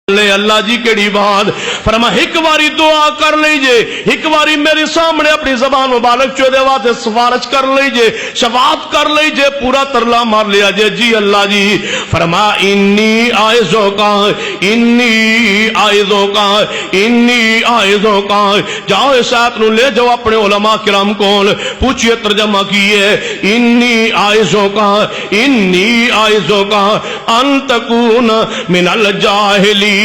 اللہ جی کیڑی بات فرما ایک باری دعا کر لیجئے ایک باری میرے سامنے اپنی زبان مبارک چودے واسطے سفارش کر لیجئے شفاعت کر لیجئے پورا ترلا مار لیا جے جی اللہ جی فرما انی آئزوں کا جاؤ اس آیت نو لے جاؤ اپنے علماء کرام کول پوچھئے ترجمہ کیے انی آئزوں کا ان تکون من الجاہلی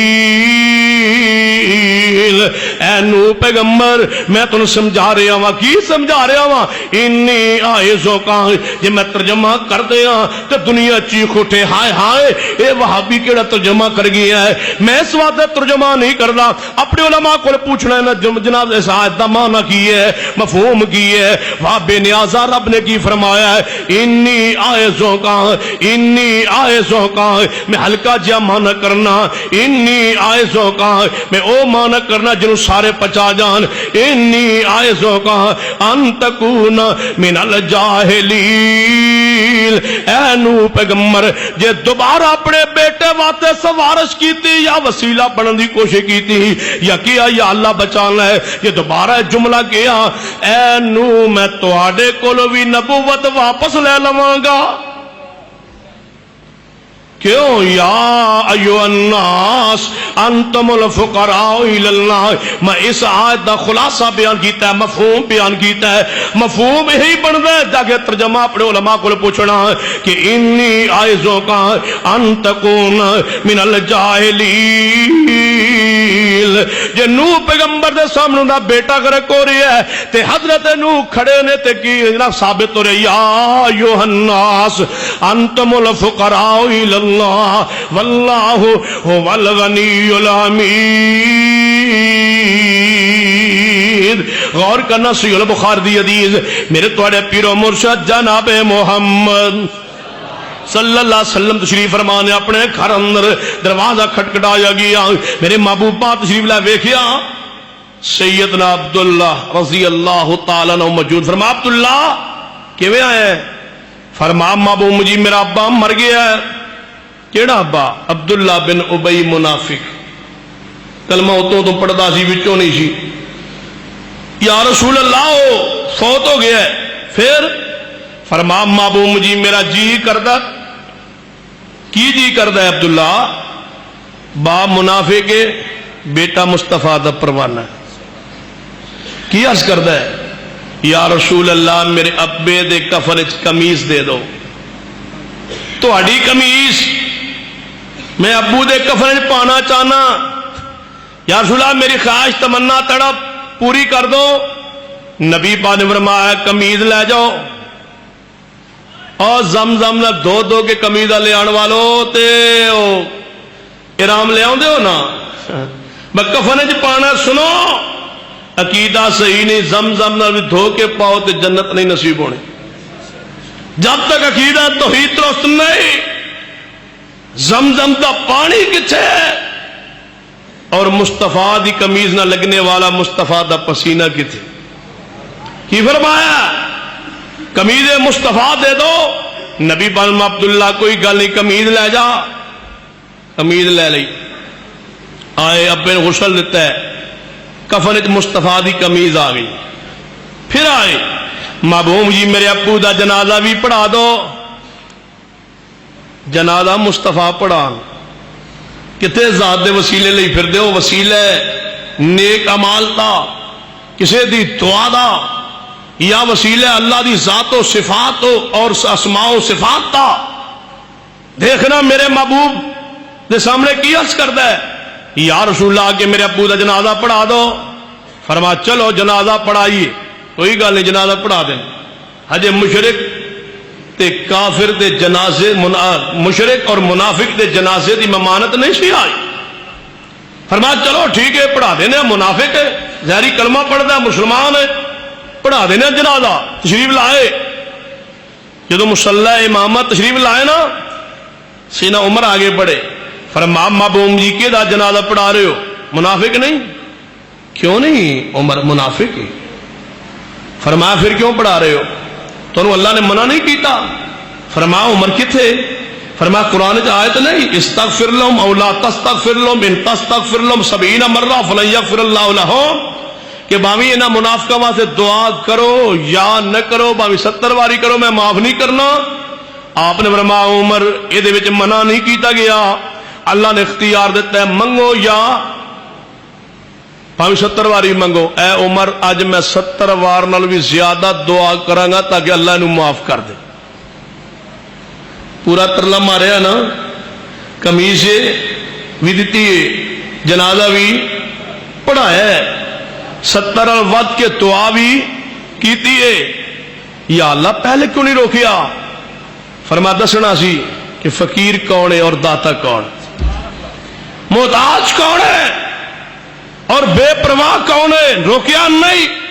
اے نو پیغمبر میں تنہوں سمجھا رہا ہوں کی سمجھا رہا ہوں انی آئزوں کا جے میں ترجمہ کر دیا تو دنیا چیخ اٹھے ہائے ہائے اے وہابی کیڑا ترجمہ کر گیا ہے میں اس وقت ترجمہ نہیں کرنا اپنے علماء کو پوچھنا ہے نا جناب اس آیت دا معنی کی ہے مفہوم کی ہے وہاں بے نیازہ رب نے کی فرمایا ہے انی آئزوں کا میں ہلکا جا معنی کرنا انی آئزوں کا میں او معنی کرنا جنہوں سارے پچا جان انی آئزوں کا ان تکون من الجاہلین اے نو پیغمبر جے دوبارہ اپنے بیٹے واتے سوارش کی تھی یا وسیلہ بننے دی کوشش کی تھی یا کیا یا اللہ بچانا ہے یہ دوبارہ جملہ کیا اے نو میں تواڈے کولوں وی نبوت واپس لے لواں گا کیوں یا ایوہ الناس انتم الفقراء الاللہ میں اس آیت دا خلاصہ بیان کیتا ہے مفہوم بیان کیتا ہے مفہوم یہی بن دے جاگے ترجمہ اپنے علماء کو پوچھنا کہ انی آئزوں کا ان تکون من الجاہلین جے نو پیغمبر دے سامنے دا بیٹا گرک ہو رہی ہے تے حضرت نو کھڑے نے تے کی ثابت ہو رہی یا ایوہ الناس انتم الفقراء الاللہ واللہ هو الغنی الحمید غور کرنا صحیح البخاری دی حدیث میرے توڑے پیر و مرشد جناب محمد صلی اللہ علیہ وسلم تشریف فرمانے اپنے گھر اندر دروازہ کھٹکھٹایا گیا میرے محبوب پاک تشریف لے ویکھیا سیدنا عبداللہ رضی اللہ تعالیٰ عنہ موجود فرما عبداللہ کیویں آئے فرما محبوب مجھے میرا ابا مر گیا ہے کیڑا ابا عبداللہ بن ابی منافق کلمہ اتوں تو پڑھدا سی وچوں نہیں سی یا رسول اللہ فوت ہو گیا ہے پھر فرما محبوب مجھے میرا جی کردا کی جی کردا ہے عبداللہ باپ منافق ہے بیٹا مصطفیٰ دا پروانہ ہے کی عرض کردا ہے یا رسول اللہ میرے ابے دے کفن وچ قمیض دے دو تہاڈی قمیض میں ابو دے کفن پانا چاہنا یا رسول اللہ میری خواہش تمنا تڑپ پوری کر دو نبی پاک نے فرمایا قمیض لے جاؤ اور زمزم نہ دو دو کے قمیض لے آن والو تے ارام لے آؤں دے ہو نا میں کفن وچ پانا سنو عقیدہ صحیح نہیں زمزم نہ دھو کے پاؤ تے جنت نہیں نصیب ہونے جب تک عقیدہ توحید درست نہیں زمزم دا پانی کچھ ہے اور مصطفیٰ دی قمیض نہ لگنے والا مصطفیٰ دا پسینہ کتھے کی فرمایا قمیض مصطفیٰ دے دو نبی پاک عبداللہ کوئی گل نہیں قمیض لے جا قمیض لے لئی آئے ابے نے غسل دیتا ہے کفن وچ مصطفیٰ دی قمیض آ گئی پھر آئے محبوب جی میرے ابو دا جنازہ بھی پڑھا دو جنازہ مصطفیٰ پڑھان کتے ذات دے وسیلے لئی پھر دے ہو وسیلے نیک عمال دا کسے دی دعا دا یا وسیلے اللہ دی ذات و صفات ہو اور اسماء و صفات دا دیکھنا میرے محبوب دے سامنے کی عرض کردا ہے یا رسول اللہ کہ میرے ابو دا جنازہ پڑھا دو فرما چلو جنازہ پڑھائیے کوئی گل نہیں جنازہ پڑھا دیں ہجے مشرک تے کافر دے جنازے مشرک اور منافق دے جنازے دی ممانت نہیں سی آئی فرمایا چلو ٹھیک ہے پڑھا دینے منافق ہے ظاہری کلمہ پڑھتا ہے مسلمان ہے پڑھا دینے جنازہ تشریف لائے جدو مصلی امامت تشریف لائے نا سینہ عمر آگے پڑھے فرمایا محبوب جی کے دا جنازہ پڑھا رہے ہو منافق نہیں کیوں نہیں عمر منافق ہی فرمایا پھر کیوں پڑھا رہے ہو تو اللہ نے منع نہیں کیتا فرمایا عمر کتھے فرمایا قرآن کی آیت نہیں استغفر لهم او لا تستغفر لهم ان تستغفر لهم 70 مرہ فلن یغفر اللہ لهم کہ باوی انہاں منافقاں واسطے دعا کرو یا نہ کرو، باوی 70 واری کرو میں معاف نہیں کرنا۔ آپ نے فرمایا عمر یہ وچ منع نہیں کیتا گیا، اللہ نے اختیار دیتا ہے منگو یا باوی 70 واری منگو۔ اے عمر اج میں 70 وار نال بھی زیادہ دعا کراں گا تاکہ اللہ انہوں معاف کر دے۔ پورا ترلا ماریا نا، قمیض بھی دیتی ہے، جنازہ بھی پڑھایا ہے، 70 ود کے دعا بھی کیتی ہے۔ یا اللہ پہلے کیوں نہیں روکیا؟ فرمایا دسنا سی کہ فقیر کون ہے اور داتا کون، محتاج کون ہے اور بے پرواہ کون ہے، روکیا نہیں۔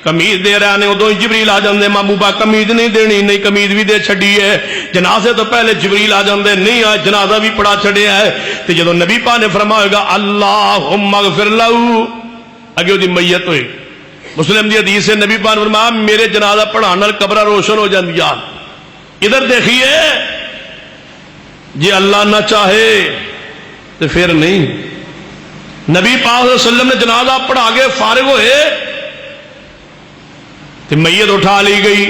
قمیض دے رہے نے ادو جبریل آ جاندے، محبوبہ قمیض نہیں دینی، نہیں قمیض بھی دے چھڑی ہے۔ جنازے تو پہلے جبریل آ جاندے، نہیں آ جنازہ بھی پڑھا چھڑیا ہے۔ تو جدو نبی پاک نے فرمایا گا اللہم اغفر لہو، اگے وہ دی میت ہوئی، مسلم دی حدیث سے نبی پاک نے فرمایا میرے جنازہ پڑھان نال قبر روشن ہو جاندیا۔ ادھر دیکھیے جی اللہ نہ چاہے تو پھر نہیں۔ نبی پاک صلی اللہ علیہ وسلم نے جنازہ پڑھا کے فارغ ہوئے تو میت اٹھا لی گئی،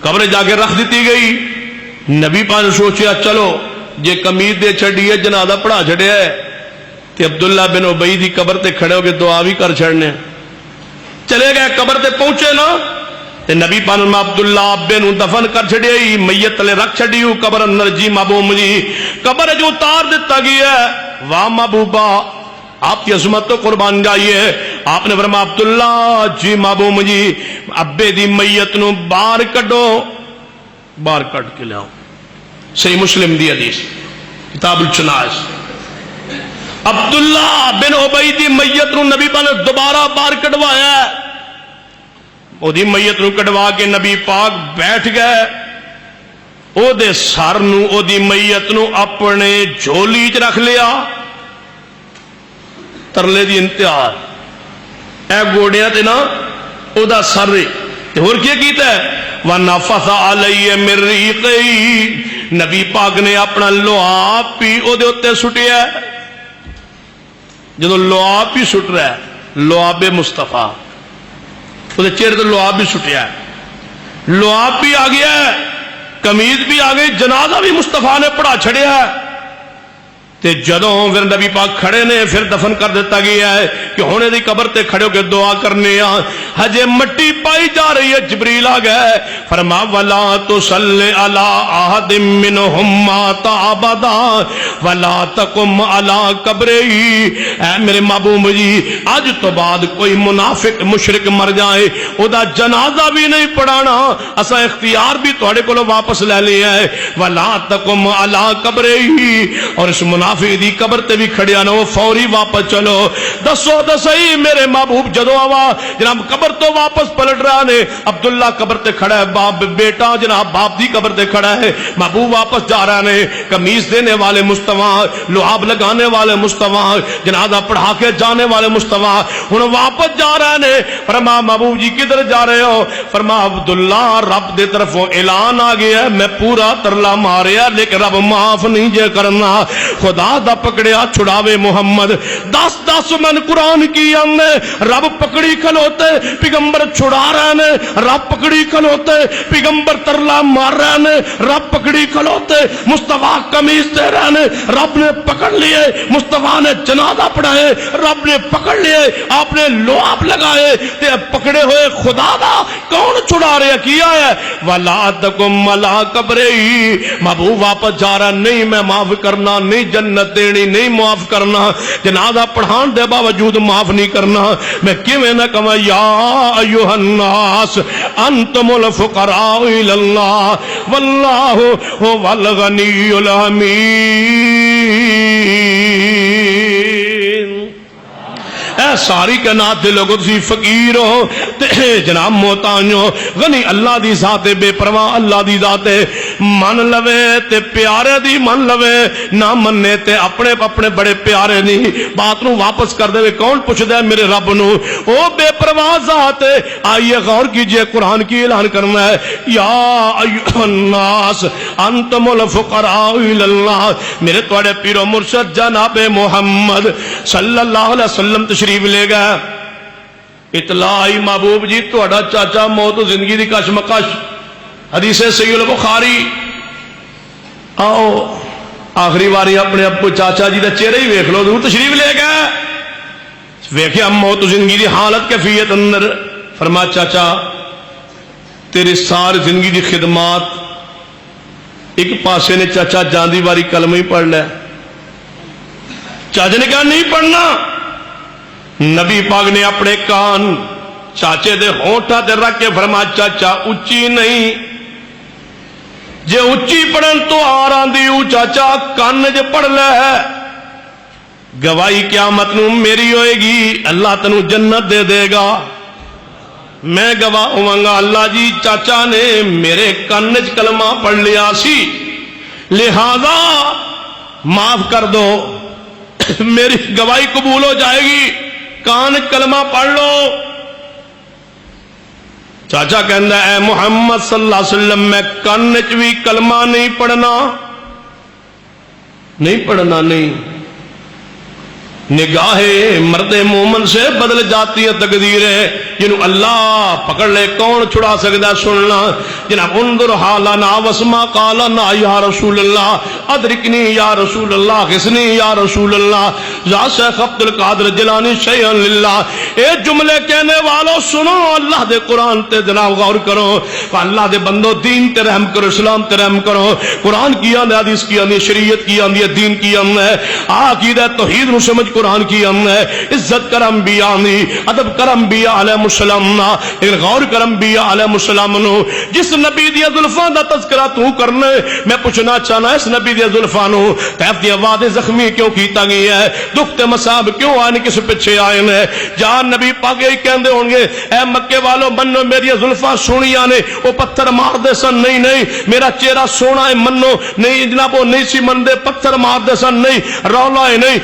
قبر جا کے رکھ دیتی گئی۔ نبی پاک نے سوچیا چلو جے قمیض دے چھڑی ہے جنازہ پڑھا چھڑیا ہے تو عبداللہ بن ابی دی قبر تے کھڑے ہو کے دعا بھی کر چھڑنے۔ چلے گئے قبر تے پہنچے نا تے نبی پاک نے عبداللہ ابے نو دفن کر چھڑیا، میت تلے رکھ چھڑی قبر اندر۔ جی محبوب جی قبر جو اتار دیتا گیا ہے، واہ محبوبہ آپ کی عظمت تو قربان جائیے۔ آپ نے فرمایا عبداللہ جی محبوب جی ابے دی میت نو باہر کڈو، باہر کٹ کے لیاؤ۔ صحیح مسلم دی حدیث کتاب الجنائز۔ عبداللہ بن ابی دی میت نو نبی پاک نے دوبارہ باہر کڈوایا، او دی میت نو کڈوا کے نبی پاک بیٹھ گئے، او دے سر نو او دی میت نو اپنے جھولی چ رکھ لیا۔ ترلے دی انتہا اے گوڑیاں تے نا او دا سر تے ہور کیا کیتا ہے وَنَفَثَ عَلَيَّ مِن رِّيقِهِ، نبی پاک نے اپنا لعاب بھی او دے اتے سٹیا ہے۔ جدو لعاب بھی سٹ رہا ہے، لعاب مصطفیٰ، او دے چہرے تے لعاب بھی سٹیا ہے، لعاب بھی آ گیا ہے، قمیض بھی آ گئی، جنازہ بھی مصطفیٰ نے پڑھا چھڑیا ہے۔ تے جدوں پھر نبی پاک کھڑے نے پھر دفن کر دیتا گیا ہے کہ ہونے دی قبر تے کھڑے ہو کے دعا کرنے ہجے مٹی پائی جا رہی ہے۔ جبریل آ گئے، فرما ولا تصلی علی احد منہم مات ابدا ولا تقم علی قبرہ۔ اے میرے محبوب جی اج تو بعد کوئی منافق مشرک مر جائے او دا جنازہ بھی نہیں پڑھانا، اسا اختیار بھی تواڈے کولوں واپس لے لیا ہے۔ ولا تقم علی قبرہ، اور اس منافق دی قبر تے بھی کھڑیا نہ، وہ فوری واپس چلو۔ دسو دسئی میرے محبوب جدو آوا جناب قبر تو واپس پلٹ رہا نے، عبداللہ قبر تے کھڑا ہے، باپ بیٹا جناب باپ دی قبر تے کھڑا ہے، محبوب واپس جا رہا نے، قمیض دینے والے مصطفیٰ، لعاب لگانے والے مصطفیٰ، جنازہ پڑھا کے جانے والے مصطفیٰ ہن واپس جا رہا نے۔ فرما محبوب جی کدھر جا رہے ہو؟ فرما عبداللہ رب دے طرفوں اعلان آ گیا ہے، میں پورا ترلا ماریا لیکن رب معاف نہیں جے کرنا۔ خدا دا پکڑیا چھڑاوے محمد، 10 من قرآن کی آنے، رب پکڑی کھلوتے پیغمبر چھڑا رہے نے، رب پکڑی کھلوتے پیغمبر ترلا مار رہے نے، رب پکڑی کھلوتے مصطفیٰ قمیض دے رہے نے، رب نے پکڑ لیے، مصطفیٰ نے جنازہ پڑھائے، رب نے پکڑ لیے، آپ نے لعاب لگائے، تے پکڑے ہوئے خدا دا کون چھڑا رہے کیا ہے؟ وَلَا تَقُمْ عَلَىٰ قَبْرِهِ، محبوب واپس جا رہا نہیں میں معاف کرنا، نہیں جنت دینی، نہیں معاف کرنا، جنازہ پڑھان دے باوجود معاف نہیں کرنا۔ میں کیویں نہ کہاں یا ایھا الناس انتم الفقراء الی اللہ واللہ هو الغنی الحمید۔ اے ساری کائنات دے لوگوں تسی فقیر ہو تے جناب محتاج ہو، غنی اللہ دی ذات ہے، بے پرواہ اللہ دی ذات ہے۔ من لوے تے پیارے دی من لوے، نہ مننے تے اپنے اپنے بڑے پیارے نہیں۔ بات نو واپس کر دے، کون پوچھ دے میرے رب نو؟ او بے پرواہ ذات ہے۔ آئیے غور کیجئے، قرآن کی اعلان کرنا ہے، یا ایھا الناس انتم الفقراء الی اللہ۔ میرے توڑے پیر و مرشد جناب محمد صلی اللہ علیہ وسلم تشریف لے گئے۔ اطلاع آئی محبوب جی توڑا چاچا موت و زندگی دی کشمکش، حدیث صحیح البخاری۔ آؤ آخری باری اپنے ابو چاچا جی دا چہرہ ہی ویکھ لو، دور تشریف لے گئے، ویکھیا موت و زندگی دی حالت کیفیت اندر۔ فرما چاچا تیری ساری زندگی دی خدمات، ایک پاسے نے چاچا جاندی باری کلمہ ہی پڑھ لے۔ چاچا نے کہا نہیں پڑھنا۔ نبی پاک نے اپنے کان چاچے دے ہونٹاں تے رکھ کے فرما چاچا اچھی نہیں، جے اچھی پڑھن تو آران دیو چاچا کان جے پڑھ لے ہے، گواہی قیامت نو میری ہوئے گی، اللہ تنو جنت دے دے گا، میں گواہ ہوواں گا اللہ جی چاچا نے میرے کانج کلمہ پڑھ لیا سی، لہذا معاف کر دو، میری گواہی قبول ہو جائے گی، کانج کلمہ پڑھ لو۔ چاچا کہندا اے محمد صلی اللہ علیہ وسلم میں کانج بھی کلمہ نہیں پڑھنا، نہیں پڑھنا نہیں۔ نگاہ مرد مومن سے بدل جاتی ہے تقدیریں، جنہوں اللہ پکڑ لے کون چھڑا سکتا سننا۔ جناب انظر حالنا واسمع قالنا یا رسول اللہ ادرکنی یا رسول اللہ غسنی یا رسول اللہ یا شیخ عبد القادر جیلانی شیئا للہ۔ اے جملے کہنے والوں سنو، اللہ دے قرآن تے جناب غور کرو، اللہ دے بندو دین تے رحم کرو، اسلام تے رحم کرو۔ قرآن کی آندے، حدیث کی آندے، شریعت کی آندے، دین کی آندے، عقیدہ توحید نو سمجھ قرآن کی آندے، عزت کر انبیاء دی، ادب کر انبیاء علیہ السلام، لیکن غور کر انبیاء علیہ السلام نو۔ جس نبی دی زلفاں دا تذکرہ تو کرنا ہے، میں پوچھنا چاہنا اس نبی دی زلفاں نو طیف دی آواز زخمی کیوں کیتا گئی ہے؟ دکھ تے مصاب کیوں آنے کس پیچھے آئے نے؟ جان نبی پاک یہی کہندے ہوں گے اے مکے والوں منو میری زلفاں سونیاں نے، وہ پتھر مار دے سن، نہیں نہیں میرا چہرہ سونا ہے منو، نہیں جناب وہ نہیں سی مندے، پتھر مار دے سن، نہیں رولا ہے نہیں،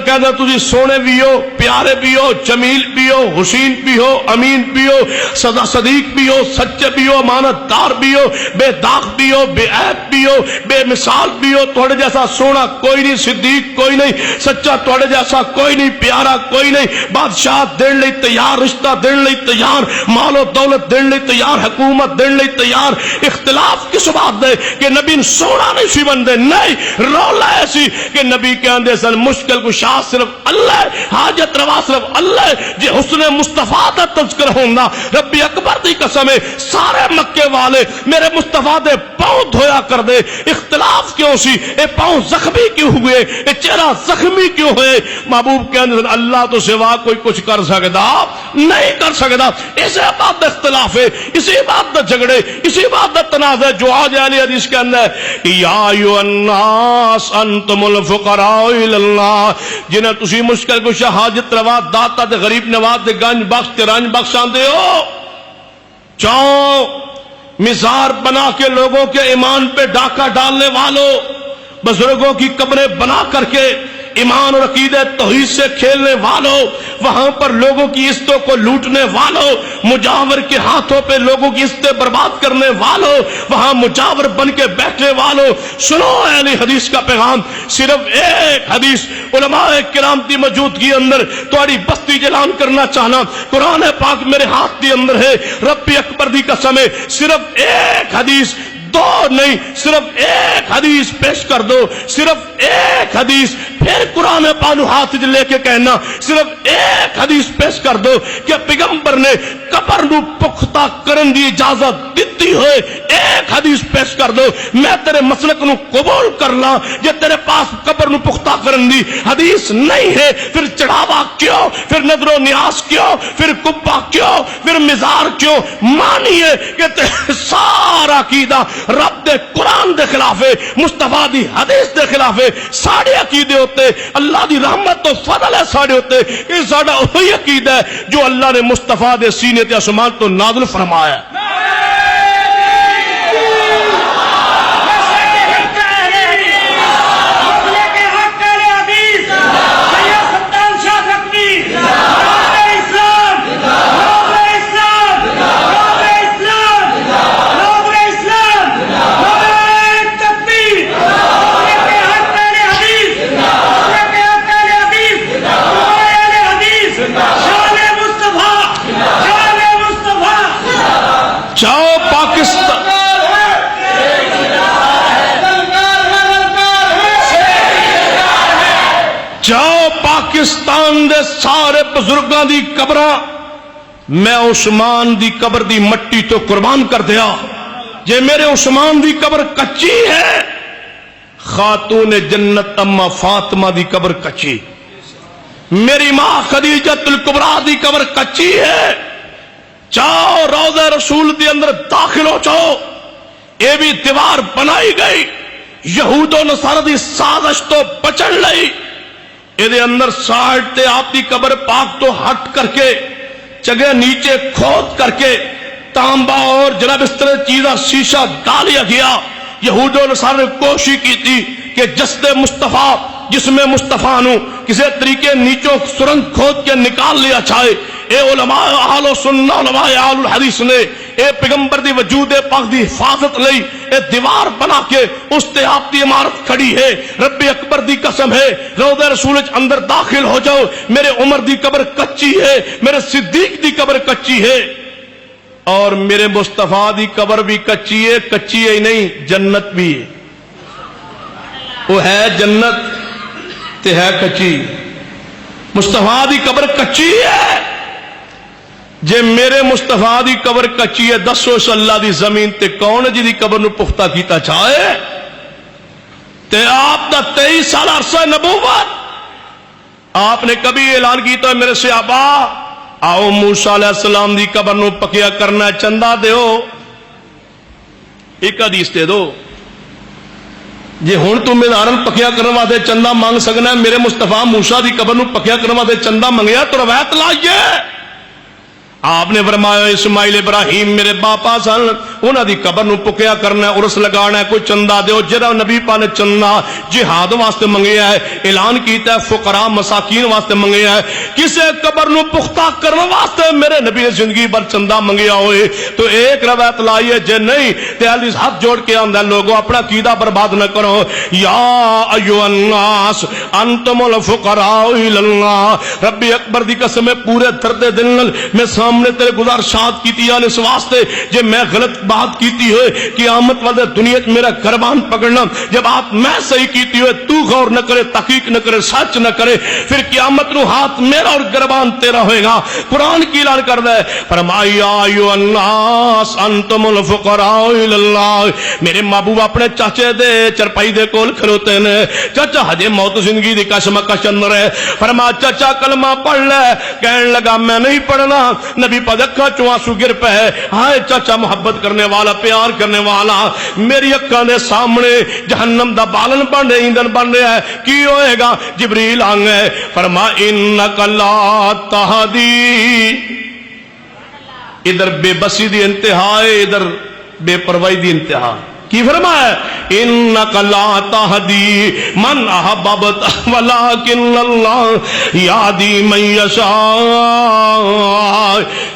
کہندے تجھے سونے بھی ہو، پیارے بھی ہو، جمیل بھی ہو، حسین بھی ہو، امین بھی ہو، صدیق بھی ہو، سچے بھی ہو، امانت دار بھی ہو، بے داغ بھی ہو، بے عیب بھی ہو، بے مثال بھی ہو، تھوڑے جیسا سونا کوئی نہیں، صدیق کوئی نہیں، سچا تھوڑے جیسا کوئی نہیں، پیارا کوئی نہیں، بادشاہ دین لئی تیار، رشتہ دین لئی تیار، مال و دولت دین لئی تیار، حکومت دین لئی تیار۔ اختلاف کس بات دے کہ نبی سونا نہیں سی بندے، نہیں رولا ایسی کہ نبی کہندے سن مشکل کشا صرف اللہ ہے، حاجت روا صرف اللہ ہے، جے حسن مصطفیٰ دا تذکر ہونا ربی اکبر دی قسم ہے سارے مکے والے میرے مصطفیٰ دے پاؤں دھویا کر دے۔ اختلاف کیوں سی؟ اے پاؤں زخمی کیوں ہوئے؟ اے چہرہ زخمی کیوں ہوئے؟ محبوب کہندے سن اللہ تو سوا کوئی کچھ کر سکتا نہیں کر سکتا۔ اسی بات دا اختلاف ہے، اسی بات دا جھگڑے، اسی بات دا تنازع جو آج علی حدیث کے اندر یا ایھا الناس انتم الفقراء الی اللہ، جنہیں تسی مشکل کو حاجت روا داتا دے غریب نواز دے گنج بخش تے رنج بخشاں دے ہو، چاؤ مزار بنا کے لوگوں کے ایمان پہ ڈاکہ ڈالنے والوں، بزرگوں کی قبریں بنا کر کے ایمان اور عقیدہ توحید سے کھیلنے والوں، وہاں پر لوگوں کی عزتوں کو لوٹنے والوں، مجاور کے ہاتھوں پہ لوگوں کی عزتیں برباد کرنے والوں، وہاں مجاور بن کے بیٹھنے والوں، سنو اہل حدیث کا پیغام، صرف ایک حدیث علماء کرام کی موجودگی اندر تھوڑی بستی جلان کرنا چاہنا، قرآن پاک میرے ہاتھ کے اندر ہے، رب اکبر دی قسم ہے، صرف ایک حدیث، دو نہیں صرف ایک حدیث پیش کر دو، صرف ایک حدیث، پھر قرآن پاک ہاتھ لے کے کہنا صرف ایک حدیث پیش کر دو کہ پیغمبر نے قبر نو پختہ کرن دی اجازت دیتی ہوئے ایک حدیث پیش کر دو، میں تیرے مسلک نو قبول کرنا۔ جے تیرے پاس قبر نو پختہ کرن دی حدیث نہیں ہے پھر چڑھاوا کیوں، پھر نظر و نیاز کیوں، پھر قبہ کیوں، پھر مزار کیوں؟ مانیے کہ سارا عقیدہ رب دے قرآن دے خلاف ہے، مصطفیٰ دی حدیث دے خلاف ہے، ساڑھے عقیدے ہوتے اللہ دی رحمت تو فضل ہے ساڑھے ہوتے، یہ ساڑھا وہی عقیدہ ہے جو اللہ نے مصطفیٰ دے سینے تے آسمان تو نازل فرمایا ہے۔ جاؤ پاکستان دے سارے بزرگاں دی قبراں میں عثمان دی قبر دی مٹی تو قربان کر دیا، جے میرے عثمان دی قبر کچی ہے، خاتون جنت اما فاطمہ دی قبر کچی، میری ماں خدیجۃ الکبریٰ دی قبر کچی ہے، جاؤ روضہ رسول دی اندر داخل ہو جاؤ، یہ بھی دیوار بنائی گئی یہود و نصارہ دی سازش تو بچن لئی، یہ اندر ساٹھ تے آپ دی قبر پاک تو ہٹ کر کے جگہ نیچے کھود کر کے تانبا اور جناب اس طرح چیزہ شیشہ ڈالیا گیا۔ یہود و نصارہ نے کوشش کی تھی کہ جسد مصطفیٰ جسم مصطفیٰ نو کسی طریقے نیچوں سرنگ کھود کے نکال لیا چاہے، اے علماء اہل سنہ علماء اہل الحدیث نے اے پیغمبر دی وجود پاک دی حفاظت لئی اے دیوار بنا کے اس تے آپ دی عمارت کھڑی ہے۔ رب اکبر دی قسم ہے روضہ رسول اندر داخل ہو جاؤ، میرے عمر دی قبر کچی ہے، میرے صدیق دی قبر کچی ہے، اور میرے مصطفیٰ دی قبر بھی کچی ہے، کچی ہے ہی نہیں جنت بھی ہے، وہ ہے جنت تے ہے کچی، مصطفیٰ دی قبر کچی ہے۔ جے میرے مصطفیٰ دی قبر کچی ہے، دسو اس اللہ دی زمین تے کون جی دی قبر نو پختہ کیتا چاہے؟ تے آپ دا 23 سال عرصہ نبوت آپ نے کبھی اعلان کیتا ہے میرے صحابہ آؤ موسیٰ علیہ السلام دی قبر نو پکیا کرنا چندہ دیو، ایک حدیث دے دو جی ہن تم میدارن پکیا کرنے واسطے چندہ مانگ سکنا ہے، میرے مصطفیٰ موسیٰ دی قبر نو پکیا کرنے واسطے چندہ منگیا تو روایت لائیے۔ آپ نے فرمایا اسماعیل ابراہیم میرے باپا سن، انہاں دی قبر نو پکیا کرنا ہے، عرس لگانا ہے، کوئی چندہ دیو۔ جڑا نبی پاک نے چندہ جہاد واسطے منگیا ہے، اعلان کیتا ہے فقراء مساکین واسطے منگیا ہے، کسے قبر نو پختہ کرنے واسطے میرے نبی نے زندگی بھر چندہ منگیا ہوئے تو ایک روایت لائیے، جے نہیں تے حدیث ہاتھ جوڑ کے آندا لوگوں اپنا عقیدہ برباد نہ کرو۔ یا ایھا الناس انتم الفقراء الی اللہ، رب اکبر دی قسم ہے پورے درد دل میں نے تیرے گزارشات کی تھی اس واسطے جے میں غلط بات کیتی ہوئے قیامت والے دنیا میرا گربان پکڑنا، جب آپ میں صحیح کیتی ہوئے تو غور نہ کرے، تحقیق نہ کرے، سچ نہ کرے، پھر قیامت نو ہاتھ میرا اور گربان تیرا ہوئے گا۔ قرآن کی اعلان کردا ہے فرمایا ایھا الناس انتم الفقراء الی اللہ، میرے محبوب اپنے چاچے دے چرپائی دے کول کھلوتے نے، چاچا ہجے موت زندگی دی کشمکش اندر ہے، فرمایا چاچا کلمہ پڑھ لے، کہنے لگا میں نہیں پڑھنا، نبی پاک اکھاں چوں آنسو گر پے، ہائے چاچا محبت کرنے والا پیار کرنے والا میری اکھاں دے سامنے جہنم دا بالن بن رہے ایندھن بن رہا ہے، کی ہوئے گا؟ جبریل آن گئے فرما انک لا تہدی، ادھر بے بسی دی انتہا ہے، ادھر بے پرواہی دی انتہا، کی فرمایا انک لا تہدی من احببت ولکن اللہ یہدی من یشاء،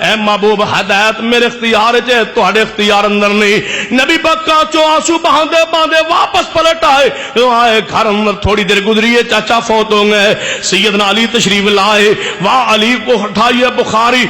اے محبوب ہدایت میرے اختیار ہے، تہاڈے اختیار اندر نہیں۔ نبی پاک چوں آنسو بہاندے بہاندے واپس پلٹ آئے، آئے گھر اندر تھوڑی دیر گزری ہے چاچا فوت ہو گئے، سیدنا علی تشریف لائے، واہ علی کو ہٹائیے بخاری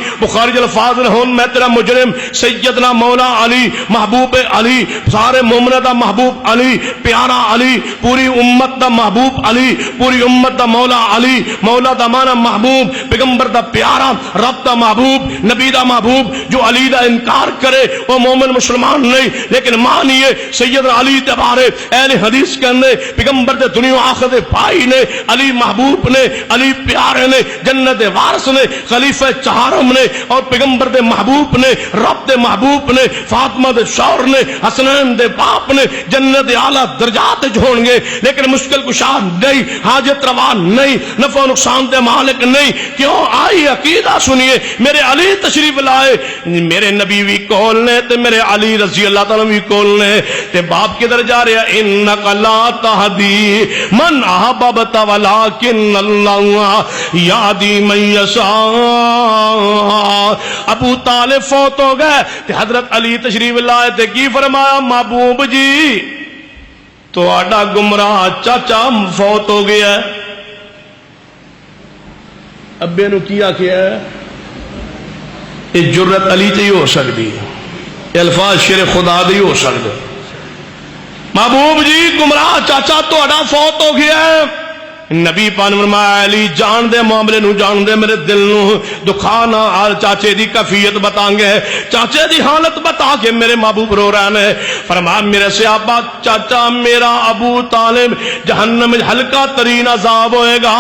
جو الفاظ نے ہون میں تیرا مجرم، سیدنا مولا علی محبوب علی، سارے مومنہ دا محبوب علی، پیارا علی، پوری امت دا محبوب علی، پوری امت دا مولا علی، مولا دا مانا محبوب، پیغمبر دا پیارا، رب دا محبوب، نبی دا محبوب، جو علی دا انکار کرے وہ مومن مسلمان نہیں، لیکن مانیے سیدنا علی دے بارے اہل حدیث کہنے پیغمبر دے دنیا آخر دے بھائی نے، علی محبوب نے، علی پیارے نے، جنت وارث نے، خلیفہ چہارم نے، اور پیغمبر دے محبوب نے، رب دے محبوب نے، فاطمہ دے شوہر نے، حسنین دے باپ نے، جنت اعلیٰ درجات جھون گے، لیکن مشکل کشا نہیں، حاجت روا نہیں، نفع و نقصان دے مالک نہیں۔ کیوں؟ آئی عقیدہ سنیے، میرے علی تشریف لائے، میرے نبی بھی کول نے تے میرے علی رضی اللہ تعالیٰ بھی کول نے، تے باپ کدھر جا رہا ہے انک لا تہدی من احببت ولکن اللہ یہدی من یشاء۔ ابو طالب فوت ہو گئے تے حضرت علی تشریف لائے تے کی فرمایا محبوب جی تو آڈا گمراہ چاچا فوت ہو گیا ہے، ابے نو کیا ہے؟ یہ جرت علی تے ہی ہو سکتی ہے، یہ الفاظ شیر خدا دے ہی ہو سکتے۔ محبوب جی گمراہ چاچا تو آڈا فوت ہو گیا ہے، نبی پاک نے فرمایا علی جان دے معاملے نو جان دے میرے دل نو دکھانا آل چاچے دی کفیت بتائیں گے چاچے دی حالت بتا کے میرے محبوب رو رہے ہیں فرمایا میرے صحابہ چاچا میرا ابو طالب جہنم میں ہلکا ترین عذاب ہوئے گا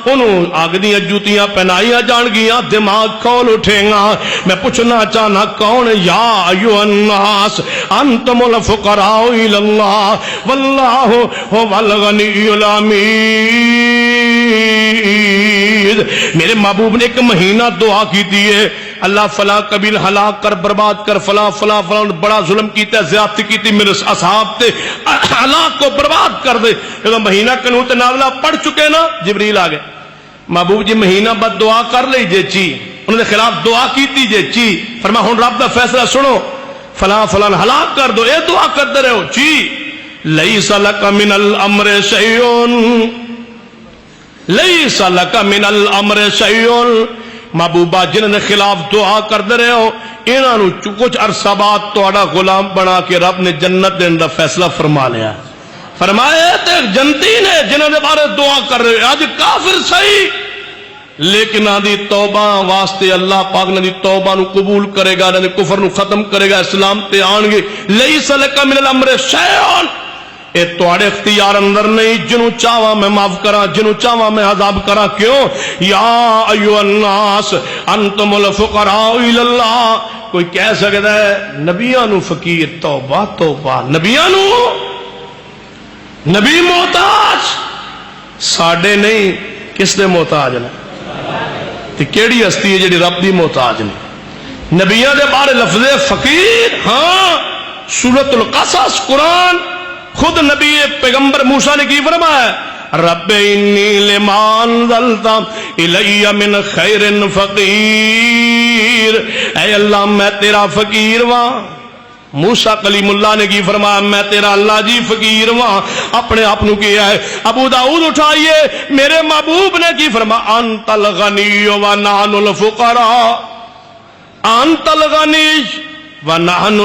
انہوں آگ دیاں جوتیاں پہنائیاں جان گیاں دماغ کھول اٹھے گا میں پوچھنا چاہنا کون یا ایوہ الناس انتم الفقراء الاللہ واللہ هو الغنی الحمید میرے محبوب نے ایک مہینہ دعا کی دیئے اللہ فلاں قبیل ہلاک کر برباد کر فلاں فلاں فلاں بڑا ظلم کیتا ہے زیادتی کیتی میرے اصحاب تے ہلاک کو برباد کر دے جب مہینہ قنوت نازلہ پڑھ چکے نا جبریل آگئے محبوب جی مہینہ بعد دعا کر لئی جے چی انہوں نے خلاف دعا کیتی جے چی فرما ہن رب دا فیصلہ سنو فلاں فلاں ہلاک کر دو اے دعا کرتے رہو چی لیس لک من الامر شیئن لیس لک من الامر شیئن محبوبہ جنہوں نے خلاف دعا کرتے رہے ہو انہوں نے کچھ عرصہ بعد توڑا غلام بنا کے رب نے جنت دین دا فیصلہ فرما لیا فرمائے تے جنتی نے جنہوں نے بارے دعا کر رہے آج کافر صحیح لیکن آدھی توبہ واسطے اللہ پاک نے توبہ نو قبول کرے گا نے کفر نو ختم کرے گا اسلام تے آن گے لیس لک من الامر شیئن اے توڑے اختیار اندر نہیں جنوں چاہواں میں معاف کراں جنوں چاہواں میں عذاب کراں کیوں یا ایوہ الناس انتم الفقراء الاللہ کوئی کہہ سکتا ہے نبیاں نو فقیر توبہ توبہ نبیاں نو نبی محتاج ساڑھے نہیں کس دے محتاج نے تے کیڑی ہستی ہے جڑی رب دی محتاج نے نبیاں دے بارے لفظ فقیر ہاں سورۃ القصص قرآن خود نبی پیغمبر موسیٰ نے کی فرمایا رب انی لما انزلت الی من خیر فقیر اے اللہ میں تیرا فقیر واں موسیٰ کلیم اللہ نے کی فرمایا میں تیرا اللہ جی فقیر واں اپنے آپ نو کیا ہے ابو داؤد اٹھائیے میرے محبوب نے کی فرمایا انت الغنی و نحن الفقراء انت الغنی و نحن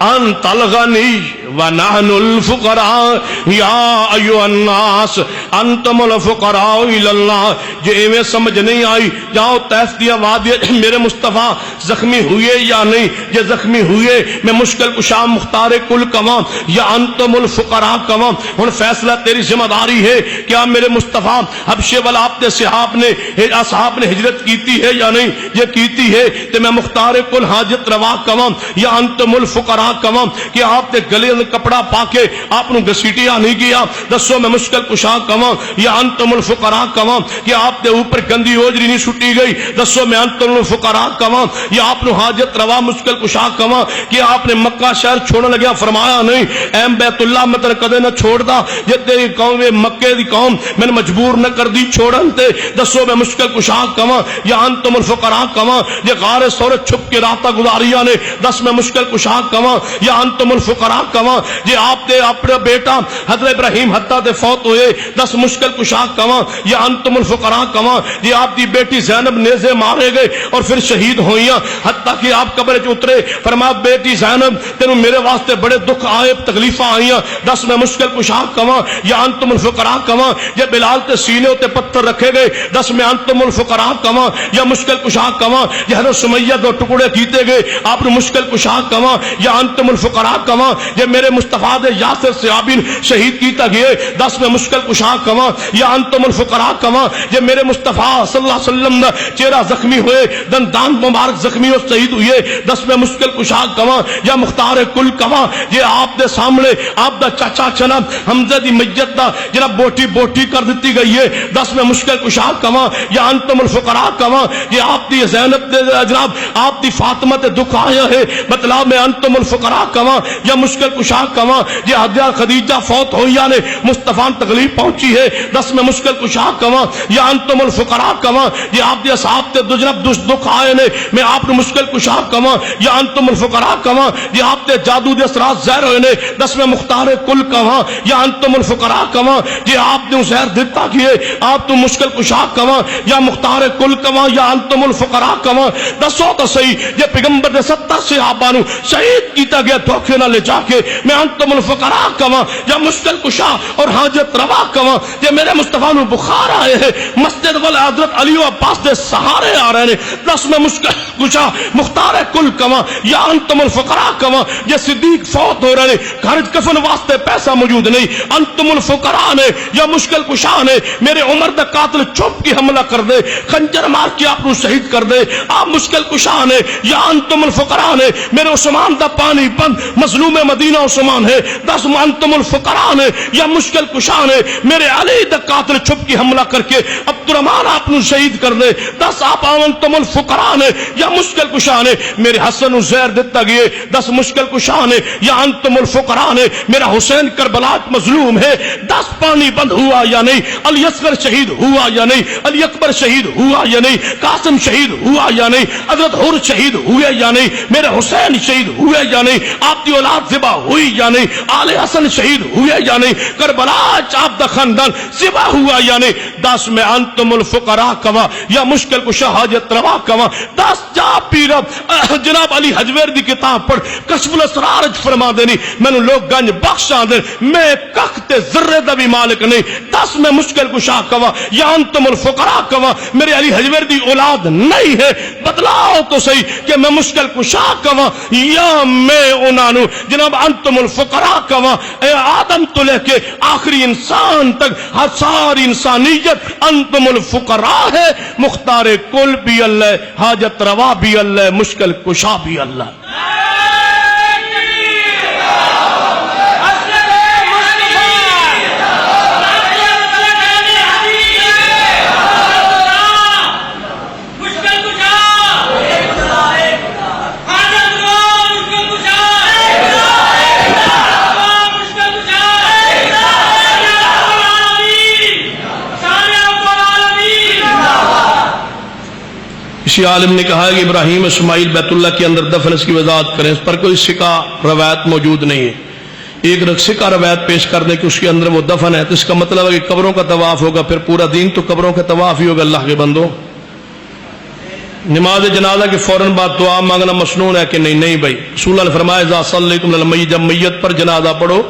انت الغنی ونحن الفقراء یا ایوہ الناس انتم الفقراء الاللہ جو ایویں سمجھ نہیں آئی جاؤ طیف دیا وادی میرے مصطفیٰ زخمی ہوئے یا نہیں جو زخمی ہوئے میں مشکل کشا مختار کل کمام یا انتم الفقراء کمام ان فیصلہ تیری ذمہ داری ہے کیا میرے مصطفیٰ حبشے والا آپ نے اصحاب نے ہجرت کیتی ہے یا نہیں یہ کیتی ہے کہ میں مختار کل حاجت روا کمام یا انتم الفقراء کمام کہ آپ نے گلے کپڑا پاکے آپ نے گسیٹیا نہیں کیا دسو میں مشکل کشا کماں یا انتم الفقراء کماں کہ آپ نے اوپر گندی اوجری نہیں چھٹی گئی دسو میں انتم الفقراء کماں یا آپ نے حاجت روا مشکل کشا کماں کہ آپ نے مکہ شہر چھوڑنے لگیا فرمایا نہیں اے بیت اللہ میں تر کدے نہ چھوڑ دا جے تیری قوم مکے دی قوم میں مجبور نہ کر دی چھوڑن تے دسو میں مشکل کشا کماں یا انتم الفقراء کماں یہ غار سور چھپ کے راتہ گزاریاں نے دس میں مشکل کشا کماں یا انتم الفقراء کماں جے آپ دے اپنے بیٹا حضرت ابراہیم حتیٰ دے فوت ہوئے دس مشکل کشا کماں یا انتم الفقراء کماں جے آپ دی بیٹی زینب نیزے مارے گئے اور پھر شہید ہوئیاں حتیٰ کہ آپ قبر چ اترے فرمایا بیٹی زینب تینوں میرے واسطے بڑے دکھ آئے تکلیفاں آئیاں دس میں مشکل کشا کماں یا انتم الفقراء کماں جے بلال تے سینے تے پتھر رکھے گئے دس میں انتم الفقراء کماں یا مشکل کشا کماں جے حضرت سمیہ دو ٹکڑے کیتے گئے آپ نے مشکل کشا کماں یا انتم الفقراء کماں جے میرے مصطفیٰ دے یاسر صحابین شہید کیتا گئے دس میں مشکل کشا کماں یا انتم الفقراء کماں جے میرے مصطفیٰ صلی اللہ علیہ وسلم چہرہ زخمی ہوئے دندان مبارک زخمی اور شہید ہوئے دس میں مشکل کشا کماں یا مختار کل کماں جے آپ دے سامنے آپ دا چاچا جناب حمزہ دی میت دا جناب بوٹی بوٹی کر دیتی گئی ہے دس میں مشکل کشا کماں یا انتم الفقراء کماں جے آپ دی زینب دے جناب آپ دی فاطمہ تے دکھ آیا ہے بتلا میں انتم الفقراء کماں یا مشکل کشا کماں جے حضرت خدیجہ فوت ہوئی نے مصطفیٰ تکلیف پہنچی ہے دس میں مشکل کشا کماں یا انتم الفقراء کماں جے آپ دے صاحب تے جناب دکھ آئے نے میں آپ نے مشکل کشا کماں یا انتم الفقراء کماں جے آپ تے جادو دے اثرات زہر ہوئے نے دس میں مختار کل کماں یا انتم الفقراء کماں جے آپ نے زہر دیتا کیے آپ تو مشکل کشا کماں یا مختار کل کماں یا انتم الفقراء کماں دسو تو صحیح جے پیغمبر دے 70 صحابہ نو شہید کیتا گیا دھوکے نہ لے جا کے میں انتم الفقراء کہاں یا مشکل کشا اور حاجت روا کہاں کہ میرے مصطفیٰ نو بخار آئے ہیں مسجد والا حضرت علی و عباس دے سہارے آ رہے ہیں دس میں مشکل کشا مختار کل کہاں یا انتم الفقراء کہاں یہ صدیق فوت ہو رہے ہیں گھر کفن واسطے پیسہ موجود نہیں انتم الفقراء نے یا مشکل کشا نے میرے عمر دا قاتل چھپ کی حملہ کر دے خنجر مار کے آپ کو شہید کر دے آپ مشکل کشا نے یا انتم الفقراء نے میرے عثمان دا پانی بند مظلوم مدینہ عثمان ہے دس انتم الفقراء نے یا مشکل کشا نے میرے علی دا قاتل چھپ کی حملہ کر کے عبد الرحمن آپ کو شہید کر دے دس آپ انتم الفقراء نے یا مشکل کشا نے میرے حسن و زہر دیتا گئے دس مشکل کشا نے یا انتم الفقراء نے میرا حسین کربلا مظلوم ہے دس پانی بند ہوا یا نہیں علی اصغر شہید ہوا یا نہیں علی اکبر شہید ہوا یا نہیں قاسم شہید ہوا یا نہیں حضرت حر شہید ہوئے یا نہیں میرے حسین شہید ہوئے یا نہیں آپ کی اولاد ذبح ہوئی یا نہیں آل حسن شہید ہوئے یا نہیں کربلا آپ دا خاندان ذبح ہوا یا نہیں دس میں انتم الفقراء کوا یا مشکل کشا حاجت روا کوا دس جا پیرا جناب علی حجویر دی کتاب پڑھ کشف الاسرار فرما دینی میں نے لوگ گنج بخش آدھے میں کختے ذرے دا بھی مالک نہیں دس میں مشکل کشا کوا یا انتم الفقراء کوا میرے علی حجویر دی اولاد نہیں ہے بدلاؤ تو صحیح کہ میں مشکل کشا کوا یا میں انانو جناب انتم الفقراء کوا اے آدم تو لے کے آخری انسان تک ہر ساری انسانیت انتم الفقراء ہے مختار کل بھی اللہ حاجت روا بھی اللہ مشکل کشا بھی اللہ کسی عالم نے کہا ہے کہ ابراہیم اسماعیل بیت اللہ کے اندر دفن اس کی وضاحت کریں اس پر کوئی سکہ روایت موجود نہیں ہے ایک سکہ روایت پیش کر دیں کہ اس کے اندر وہ دفن ہے تو اس کا مطلب ہے کہ قبروں کا طواف ہوگا پھر پورا دین تو قبروں کا طواف ہی ہوگا اللہ کے بندوں نماز جنازہ کے فوراً بعد دعا مانگنا مسنون ہے کہ نہیں نہیں بھائی رسول اللہ نے فرمایا اذا صلیتم علی المیت جب میت پر جنازہ پڑھو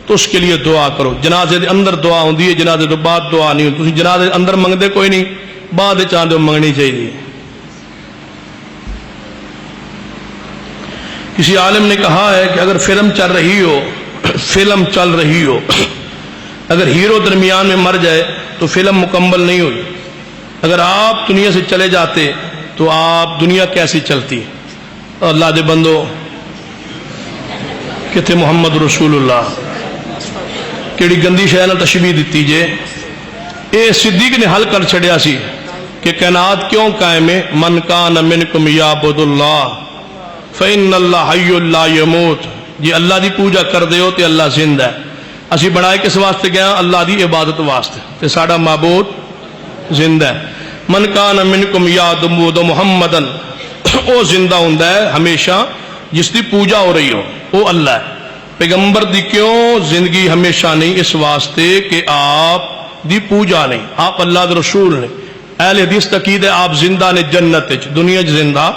تو اس کے لیے دعا کرو جنازے دے اندر دعا ہوندی ہے جنازے تو بعد دعا نہیں ہوتی جنازے اندر منگدے کوئی نہیں بعد چاہتے منگنی چاہیے کسی عالم نے کہا ہے کہ اگر فلم چل رہی ہو اگر ہیرو درمیان میں مر جائے تو فلم مکمل نہیں ہوئی اگر آپ دنیا سے چلے جاتے تو آپ دنیا کیسی چلتی اللہ دے بندو کتنے محمد رسول اللہ کیڑی گندی شے نال تشبیہ دیتی جے اے صدیق نے حل کر چھڑیا سی کہ کائنات کیوں قائم ہے من کان منکم یعبد اللہ فإن اللہ حی لا یموت جی اللہ دی پوجا کر دے ہو تے اللہ زندہ ہے اسی بنائے کس واسطے گیا اللہ دی عبادت واسطے تے ساڈا معبود زندہ ہے من کان منکم یعبد محمدن او زندہ ہوندا ہے ہمیشہ جس دی پوجا ہو رہی ہو وہ اللہ ہے پیغمبر دی کیوں زندگی ہمیشہ نہیں اس واسطے کہ آپ دی پوجا نہیں آپ اللہ دے رسول نے اہل حدیث تقید ہے آپ زندہ نے جنت دنیا زندہ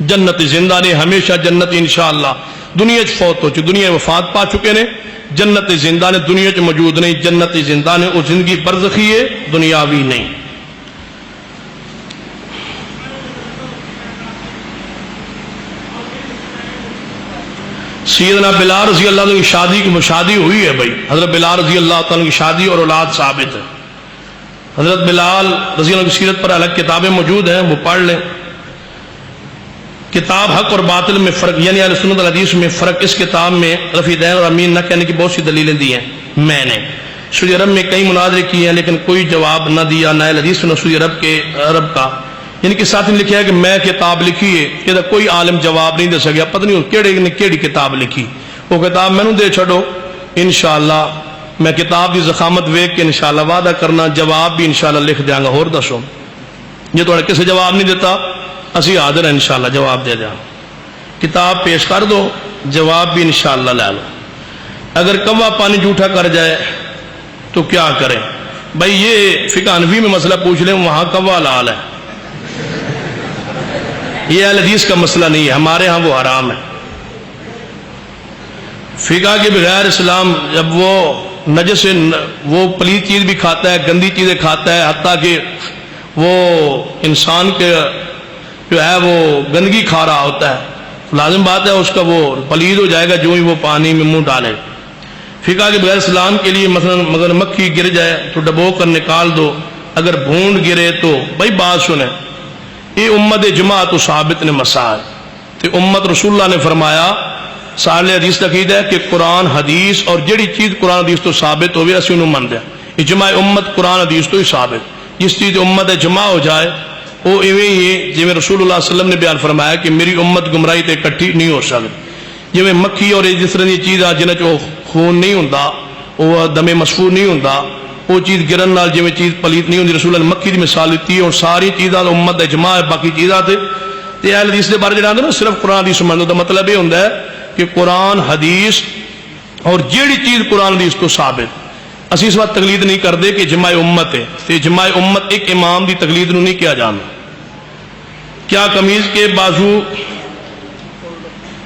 جنت زندہ نے ہمیشہ جنت انشاءاللہ دنیا فوت ہو چکی دنیا وفات پا چکے نے جنت زندہ نے دنیا چ موجود نہیں جنت زندہ نے وہ زندگی برزخی ہے دنیاوی نہیں سیدنا بلال رضی اللہ عنہ کی شادی ہوئی ہے بھائی حضرت بلال رضی اللہ عنہ کی شادی اور اولاد ثابت ہے حضرت بلال رضی اللہ عنہ کی سیرت پر الگ کتابیں موجود ہیں وہ پڑھ لیں کتاب حق اور باطل میں فرق یعنی اہل سنت الحدیث میں فرق اس کتاب میں رفیع دین اور امین نہ کہنے کی بہت سی دلیلیں دی ہیں میں نے سعودی عرب میں کئی مناظرے کیے ہیں لیکن کوئی جواب نہ دیا نہ اہل حدیث نے سعودی عرب کا یعنی کہ ساتھ نے لکھا ہے کہ میں کتاب لکھی ہے کہ کوئی عالم جواب نہیں دے سکیا پتہ نہیں کیڑے نے کیڑی کتاب لکھی وہ کتاب میں دے چھڑو انشاءاللہ میں کتاب کی ضخامت ویکھ کے انشاءاللہ وعدہ کرنا جواب بھی انشاءاللہ لکھ دیاں گا اور دسو جے تھوڑا کسی جواب نہیں دیتا اسی حاضر ہیں انشاءاللہ جواب دے جاؤں کتاب پیش کر دو جواب بھی انشاءاللہ لے لو اگر کوا پانی جھوٹا کر جائے تو کیا کریں بھائی یہ فقہ حنفی میں مسئلہ پوچھ لیں وہاں کوا لال ہے یہ اہل حدیث کا مسئلہ نہیں ہے ہمارے ہاں وہ حرام ہے فقہ کے بغیر اسلام جب وہ نجس وہ پلیت چیز بھی کھاتا ہے، گندی چیزیں کھاتا ہے، حتیٰ کہ وہ انسان کے جو ہے وہ گندگی کھا رہا ہوتا ہے، لازم بات ہے اس کا وہ پلید ہو جائے گا جو ہی وہ پانی میں منہ ڈالے۔ فقہ کے بغیر اسلام کے لیے مثلا مگر مکھی گر جائے تو ڈبو کر نکال دو، اگر بھونڈ گرے تو بھائی بات سنیں، یہ امت جماعت و ثابت نے مسائل تو امت رسول اللہ نے فرمایا سارے حدیث تقید ہے کہ قرآن حدیث اور جڑی چیز قرآن حدیث تو ثابت ہوئے اسی انہوں مند ہے، اجماع امت قرآن حدیث تو ہی ثابت، جس چیز امت جمع ہو جائے وہ ایویں ہی جی رسول اللہ صلی اللہ علیہ وسلم نے بیان فرمایا کہ میری امت گمراہی تے اکٹھی نہیں ہو سکتی، جی مکھی اور جس طرح کی چیز آ جنہیں جو خون نہیں ہوتا وہ دم مسفور نہیں ہوتا وہ چیز گرن نال جی چیز پلیت نہیں ہوتی، رسول اللہ نے مکھی کی مثال دیتی ہے، اور ساری چیزاں امت اجماع ہے، باقی چیزاں تے اہل حدیث کے بارے جڑا نا صرف قرآن حدیث منو، تو مطلب یہ ہوتا ہے کہ قرآن حدیث اور جیڑی چیز قرآن حدیث تو ثابت، اسی اس وقت تقلید نہیں کرتے کہ اجماع امت ہے، تو اجماع امت ایک امام دی تقلید نو نہیں کیا جانا۔ کیا قمیض کے بازو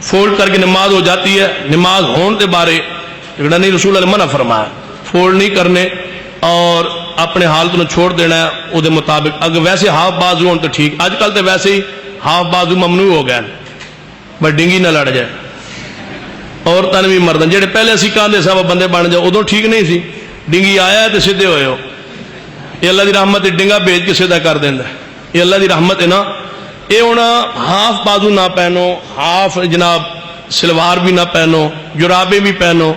فولڈ کر کے نماز ہو جاتی ہے؟ نماز ہون کے بارے جڑا نہیں رسول اللہ نے منع فرمایا، فولڈ نہیں کرنے اور اپنے حالت میں چھوڑ دینا ہے وہ دے مطابق، اگر ویسے ہاف بازو ہون تو ٹھیک، آج کل تو ویسے ہی ہاف بازو ممنوع ہو گیا، بس ڈنگی نہ لڑ جائے، عورتوں نے بھی مردن جہے پہلے اسی کہتے سب بندے بن جاؤ ادو ٹھیک نہیں سی، ڈنگی آیا ہے تو سیدھے ہوئے ہو، یہ اللہ دی رحمت ہے، ڈنگا بھیج کے سیدھا کر دینا، یہ اللہ دی رحمت ہے نا۔ یہ ہونا ہاف بازو نہ پہنو، ہاف جناب سلوار بھی نہ پہنو، جرابیں بھی پہنو،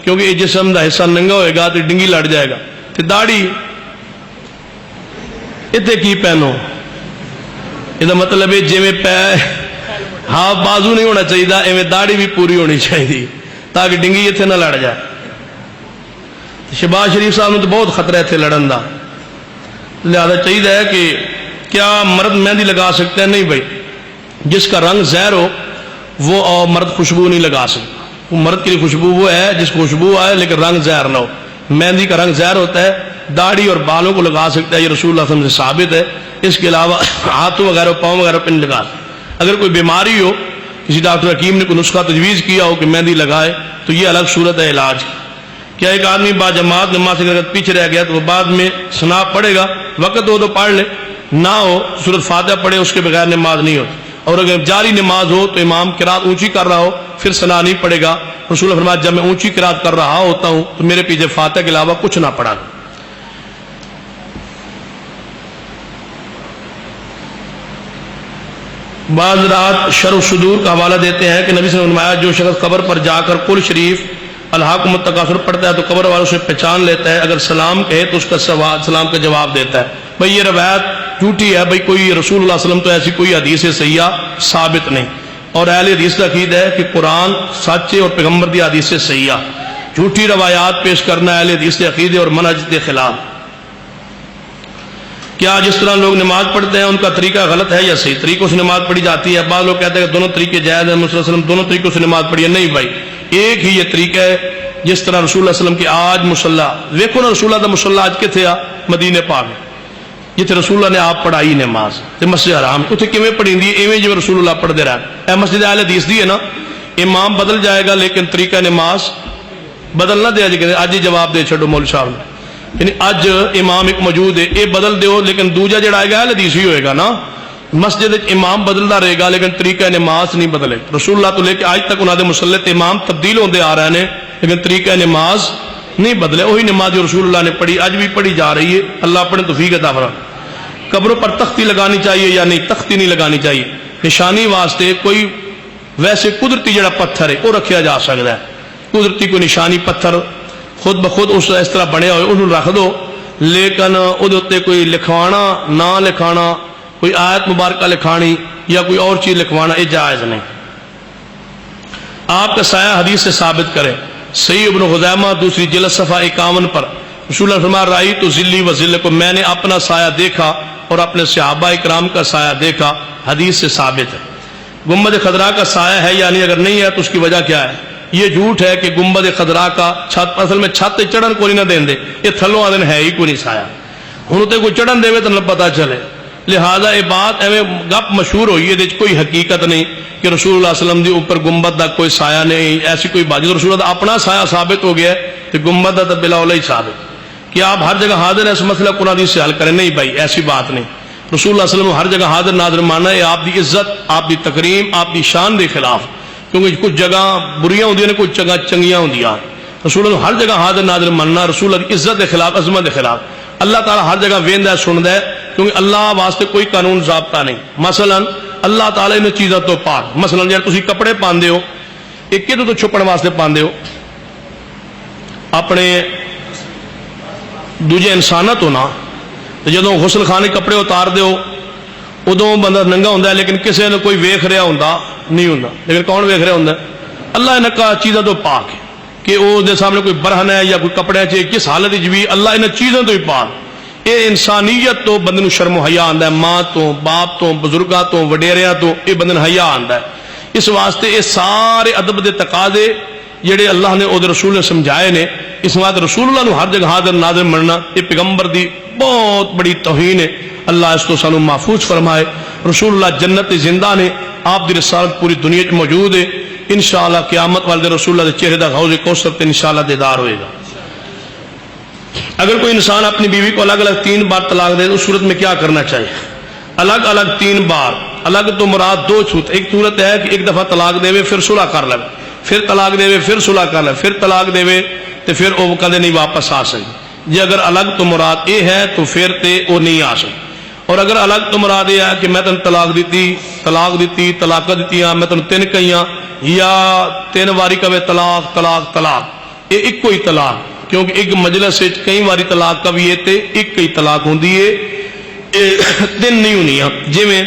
کیونکہ یہ جسم کا حصہ ننگا ہوئے گا تو ڈنگی لڑ جائے گا، تو داڑھی اتنے کی پہنو، یہ مطلب ہے جی پہ ہاف بازو نہیں ہونا چاہیے، ایویں داڑھی بھی پوری ہونی چاہیے تاکہ ڈنگی اتنے نہ لڑ جائے۔ شہباز شریف صاحب نے تو بہت خطرہ اتنے لڑن کا، لہذا چاہیے ہے کہ کیا مرد مہندی لگا سکتے ہیں؟ نہیں بھائی، جس کا رنگ زہر ہو وہ مرد خوشبو نہیں لگا سکتا، مرد کے لیے خوشبو وہ ہے جس کو خوشبو آئے لیکن رنگ زہر نہ ہو، مہندی کا رنگ زہر ہوتا ہے، داڑھی اور بالوں کو لگا سکتا ہے، یہ رسول اللہ صلی اللہ علیہ وسلم سے ثابت ہے، اس کے علاوہ ہاتھوں وغیرہ پاؤں وغیرہ پہ نہیں لگا۔ اگر کوئی بیماری ہو، کسی ڈاکٹر حکیم نے کوئی نسخہ تجویز کیا ہو کہ مہندی لگائے تو یہ الگ صورت ہے علاج۔ کیا ایک آدمی با جماعت نماز سے اگر پیچھے رہ گیا تو وہ بعد میں ثنا پڑھے گا؟ وقت ہو تو پڑھ لے، نہ ہو سورۃ فاتحہ پڑھے، اس کے بغیر نماز نہیں ہوتی، اور اگر جاری نماز ہو تو امام قرات اونچی کر رہا ہو پھر ثنا نہیں پڑھے گا، رسول اللہ فرمایا جب میں اونچی قرات کر رہا ہوتا ہوں تو میرے پیچھے فاتحہ کے علاوہ کچھ نہ پڑھا۔ بعض رات شرح صدور کا حوالہ دیتے ہیں کہ نبی صلی اللہ علیہ وسلم نے فرمایا جو شخص قبر پر جا کر قل شریف الحاکم التکاثر پڑھتا ہے تو قبر والوں سے پہچان لیتا ہے، اگر سلام کہے تو اس کا سلام کا جواب دیتا ہے۔ بھئی یہ روایت جھوٹی ہے، بھئی کوئی رسول اللہ صلی اللہ علیہ وسلم تو ایسی کوئی حدیث صحیحہ ثابت نہیں، اور اہل حدیث کا عقیدہ ہے کہ قرآن سچے اور پیغمبر دی حدیث صحیحہ، جھوٹی روایات پیش کرنا اہل حدیث کے عقیدے اور منہج کے خلاف۔ کیا جس طرح لوگ نماز پڑھتے ہیں ان کا طریقہ غلط ہے یا صحیح؟ طریقوں سے نماز پڑھی جاتی ہے، بعض لوگ کہتے ہیں کہ دونوں طریقے جائز ہیں، محمد صلی اللہ علیہ وسلم دونوں طریقوں سے نماز پڑھی ہے، نہیں بھائی، ایک ہی یہ طریقہ ہے جس طرح رسول اللہ صلی اللہ علیہ وسلم کی آج مصلی دیکھو نا، رسول اللہ کا مصلی آج کتنے آ مدینے پاک میں جتنے رسول اللہ نے آپ پڑھائی نماز تے مسجد حرام اتنے کیویں پڑھی دی ایویں جو رسول اللہ پڑھتے رہے، اے مسجد اہل حدیث دی ہے نا، امام بدل جائے گا لیکن طریقہ نماز بدل نہ دیا جائے، اج ہی جواب دے چھڈو مول صاحب نے، یعنی اج امام ایک موجود ہے یہ بدل دیو لیکن دوجا جڑا آئے گا اہل حدیث ہی ہوئے گا نا، مسجد امام بدلتا رہے گا لیکن طریقہ نماز نہیں بدلے، رسول اللہ تو لے کے آج تک انہوں نے مسلط امام تبدیل ہوتے آ رہے ہیں لیکن طریقہ نماز نہیں بدلے، وہی نماز جو رسول اللہ نے پڑھی اج بھی پڑھی جا رہی ہے، اللہ اپنے توفیق عطا فرمائے۔ قبروں پر تختی لگانی چاہیے یا نہیں؟ تختی نہیں لگانی چاہیے، نشانی واسطے کوئی ویسے قدرتی جڑا پتھر ہے وہ رکھا جا سکتا ہے، قدرتی کوئی نشانی پتھر خود بخود اس طرح بنے ہوئے انہوں رکھ دو، لیکن وہ کوئی لکھوانا نہ لکھانا، کوئی آیت مبارکہ لکھانی یا کوئی اور چیز لکھوانا یہ جائز نہیں۔ آپ کا سایہ حدیث سے ثابت کریں، صحیح ابن خزیمہ دوسری جلد صفحہ 51 پر رسول اللہ فرمایا رائی تو ذلی و ذلکم، میں نے اپنا سایہ دیکھا اور اپنے صحابہ اکرام کا سایہ دیکھا، حدیث سے ثابت ہے۔ گنبد خضراء کا سایہ ہے یعنی اگر نہیں ہے تو اس کی وجہ کیا ہے؟ یہ جھوٹ ہے کہ گنبد خضراء کا چھت اصل میں چھت چڑھن کو نہیں نہ دیں دے، یہ تھلوں آدھے ہے ہی کوئی نہیں سایہ، ہوں تو کوئی چڑھن دے تو نہ پتا چلے، لہذا یہ بات ایویں گپ مشہور ہوئی ہے، کوئی حقیقت نہیں کہ رسول اللہ صلی اللہ علیہ وسلم دی اوپر گنبد دا کوئی سایہ نہیں، ایسی کوئی بات نہیں۔ رسول اللہ دا اپنا سایہ ثابت ہو گیا ہے تو گنبد دا بلا اولا ہی ثابت۔ کہ آپ ہر جگہ حاضر ہیں اس مسئلہ قرآن حدیث سے حل کریں، نہیں بھائی ایسی بات نہیں۔ رسول اللہ صلی اللہ علیہ وسلم ہر جگہ حاضر ناظر ماننا ہے آپ دی عزت، آپ دی تکریم، آپ دی شان دے خلاف، کیونکہ کچھ جگہ بریاں ہوندیاں نے، کچھ جگہ چنگیاں ہوندیاں۔ رسول اللہ ہر جگہ حاضر ناظر ماننا رسول اللہ کی عزت کے خلاف، عظمت کے خلاف۔ اللہ تعالیٰ ہر جگہ ویندا ہے، سندا ہے، کیونکہ اللہ واسطے کوئی قانون ضابطہ نہیں۔ مثلا اللہ تعالیٰ ان چیزوں تو پاک، مثلا جب تسی کپڑے پاندے ہو ایک کدوں تو چھپن واسطے پاندے ہو، اپنے دوجے انساناں تو نہ۔ جدوں غسل خانے کپڑے اتار دے ہو ادوں بندہ ننگا ہوندا ہے، لیکن کسے نے کوئی ویکھ رہا ہوندا نہیں ہوندا، لیکن کون ویکھ رہا ہوندا ہے؟ اللہ ان کا چیزوں تو پاک ہے کہ وہ دے سامنے کوئی برہن ہے یا کوئی کپڑے چ کس حالت وچ بھی اللہ ان چیزوں تو ہی پاک۔ یہ انسانیت تو بندے نوں شرم و حیا آندا ہے، ماں تو، باپ تو، بزرگاں تو، وڈیریاں تو، یہ بندے نوں حیا آندا ہے۔ اس واسطے یہ سارے ادب دے تقاضے جڑے اللہ نے اور رسول نے سمجھائے نے، اس واسطے رسول اللہ نو ہر جگہ حاضر ناظر مننا یہ پیغمبر دی بہت بڑی توہین ہے۔ اللہ اس کو سانو محفوظ فرمائے۔ رسول اللہ جنت زندہ نے، آپ دی رسالت پوری دنیا میں موجود ہے۔ انشاءاللہ قیامت والے دن رسول اللہ دے چہرے دا حوض کوثر تے انشاءاللہ دیدار ہوئے گا۔ اگر کوئی انسان اپنی بیوی کو الگ الگ 3 بار طلاق دے تو اس صورت میں کیا کرنا چاہیے؟ الگ الگ 3 بار، الگ تو مراد 2 صورت۔ ایک صورت ہے کہ ایک دفعہ طلاق دے پھر صلح کر لے، پھر طلاق دے پھر صلح کر لے، پھر طلاق دے تو پھر وہ کدے نہیں واپس آ سکتی۔ جی اگر الگ تو مراد یہ ہے تو پھر تے وہ نہیں آ سکتی۔ اور اگر الگ تو مراد یہ ہے کہ میں تن طلاق دیتی طلاق دیتی میں تن 3 کہیاں یا 3 واری کہے طلاق طلاق طلاق، یہ ایک کوئی طلاق، کیونکہ ایک مجلس سے کئی واری طلاق کبھی تے ایک ہی طلاق ہوندی ہے، 3 نہیں ہونی۔ جی میں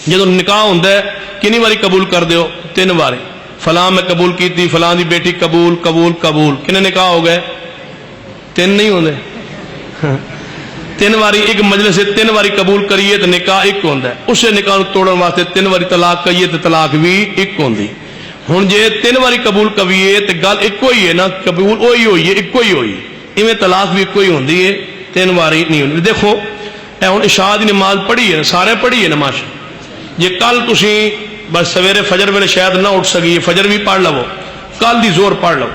جدو نکاح ہوتا ہے کنی واری قبول کر دیو؟ 3 واری۔ فلاں میں قبول کی تھی، فلاں دی بیٹی قبول قبول قبول، کنے نکاح ہو گئے؟ 3 نہیں ہوندے؟ 3 واری ایک مجلس سے 3 واری قبول کریے تو نکاح ایک ہوتا ہے۔ اسے نکاح توڑن واسطے 3 واری طلاق کہیے تو طلاق بھی ایک ہوندی۔ ہوں جی 3 واری قبول کریے تو گل ایک ہی ہے نا، قبول وہی ہوئی ہے، ایک ہی ہوئی، ایویں طلاق بھی ایک ہی ہوندی ہے، 3 واری نہیں ہوندی۔ دیکھو اے ہن عشاء دی نماز پڑھی ہے، سارے پڑھی ہے نماز۔ جی کل تسی بس سویرے فجر ویلے شاید نہ اٹھ سکیے، فجر بھی پڑھ لو، کل دی زور پڑھ لو،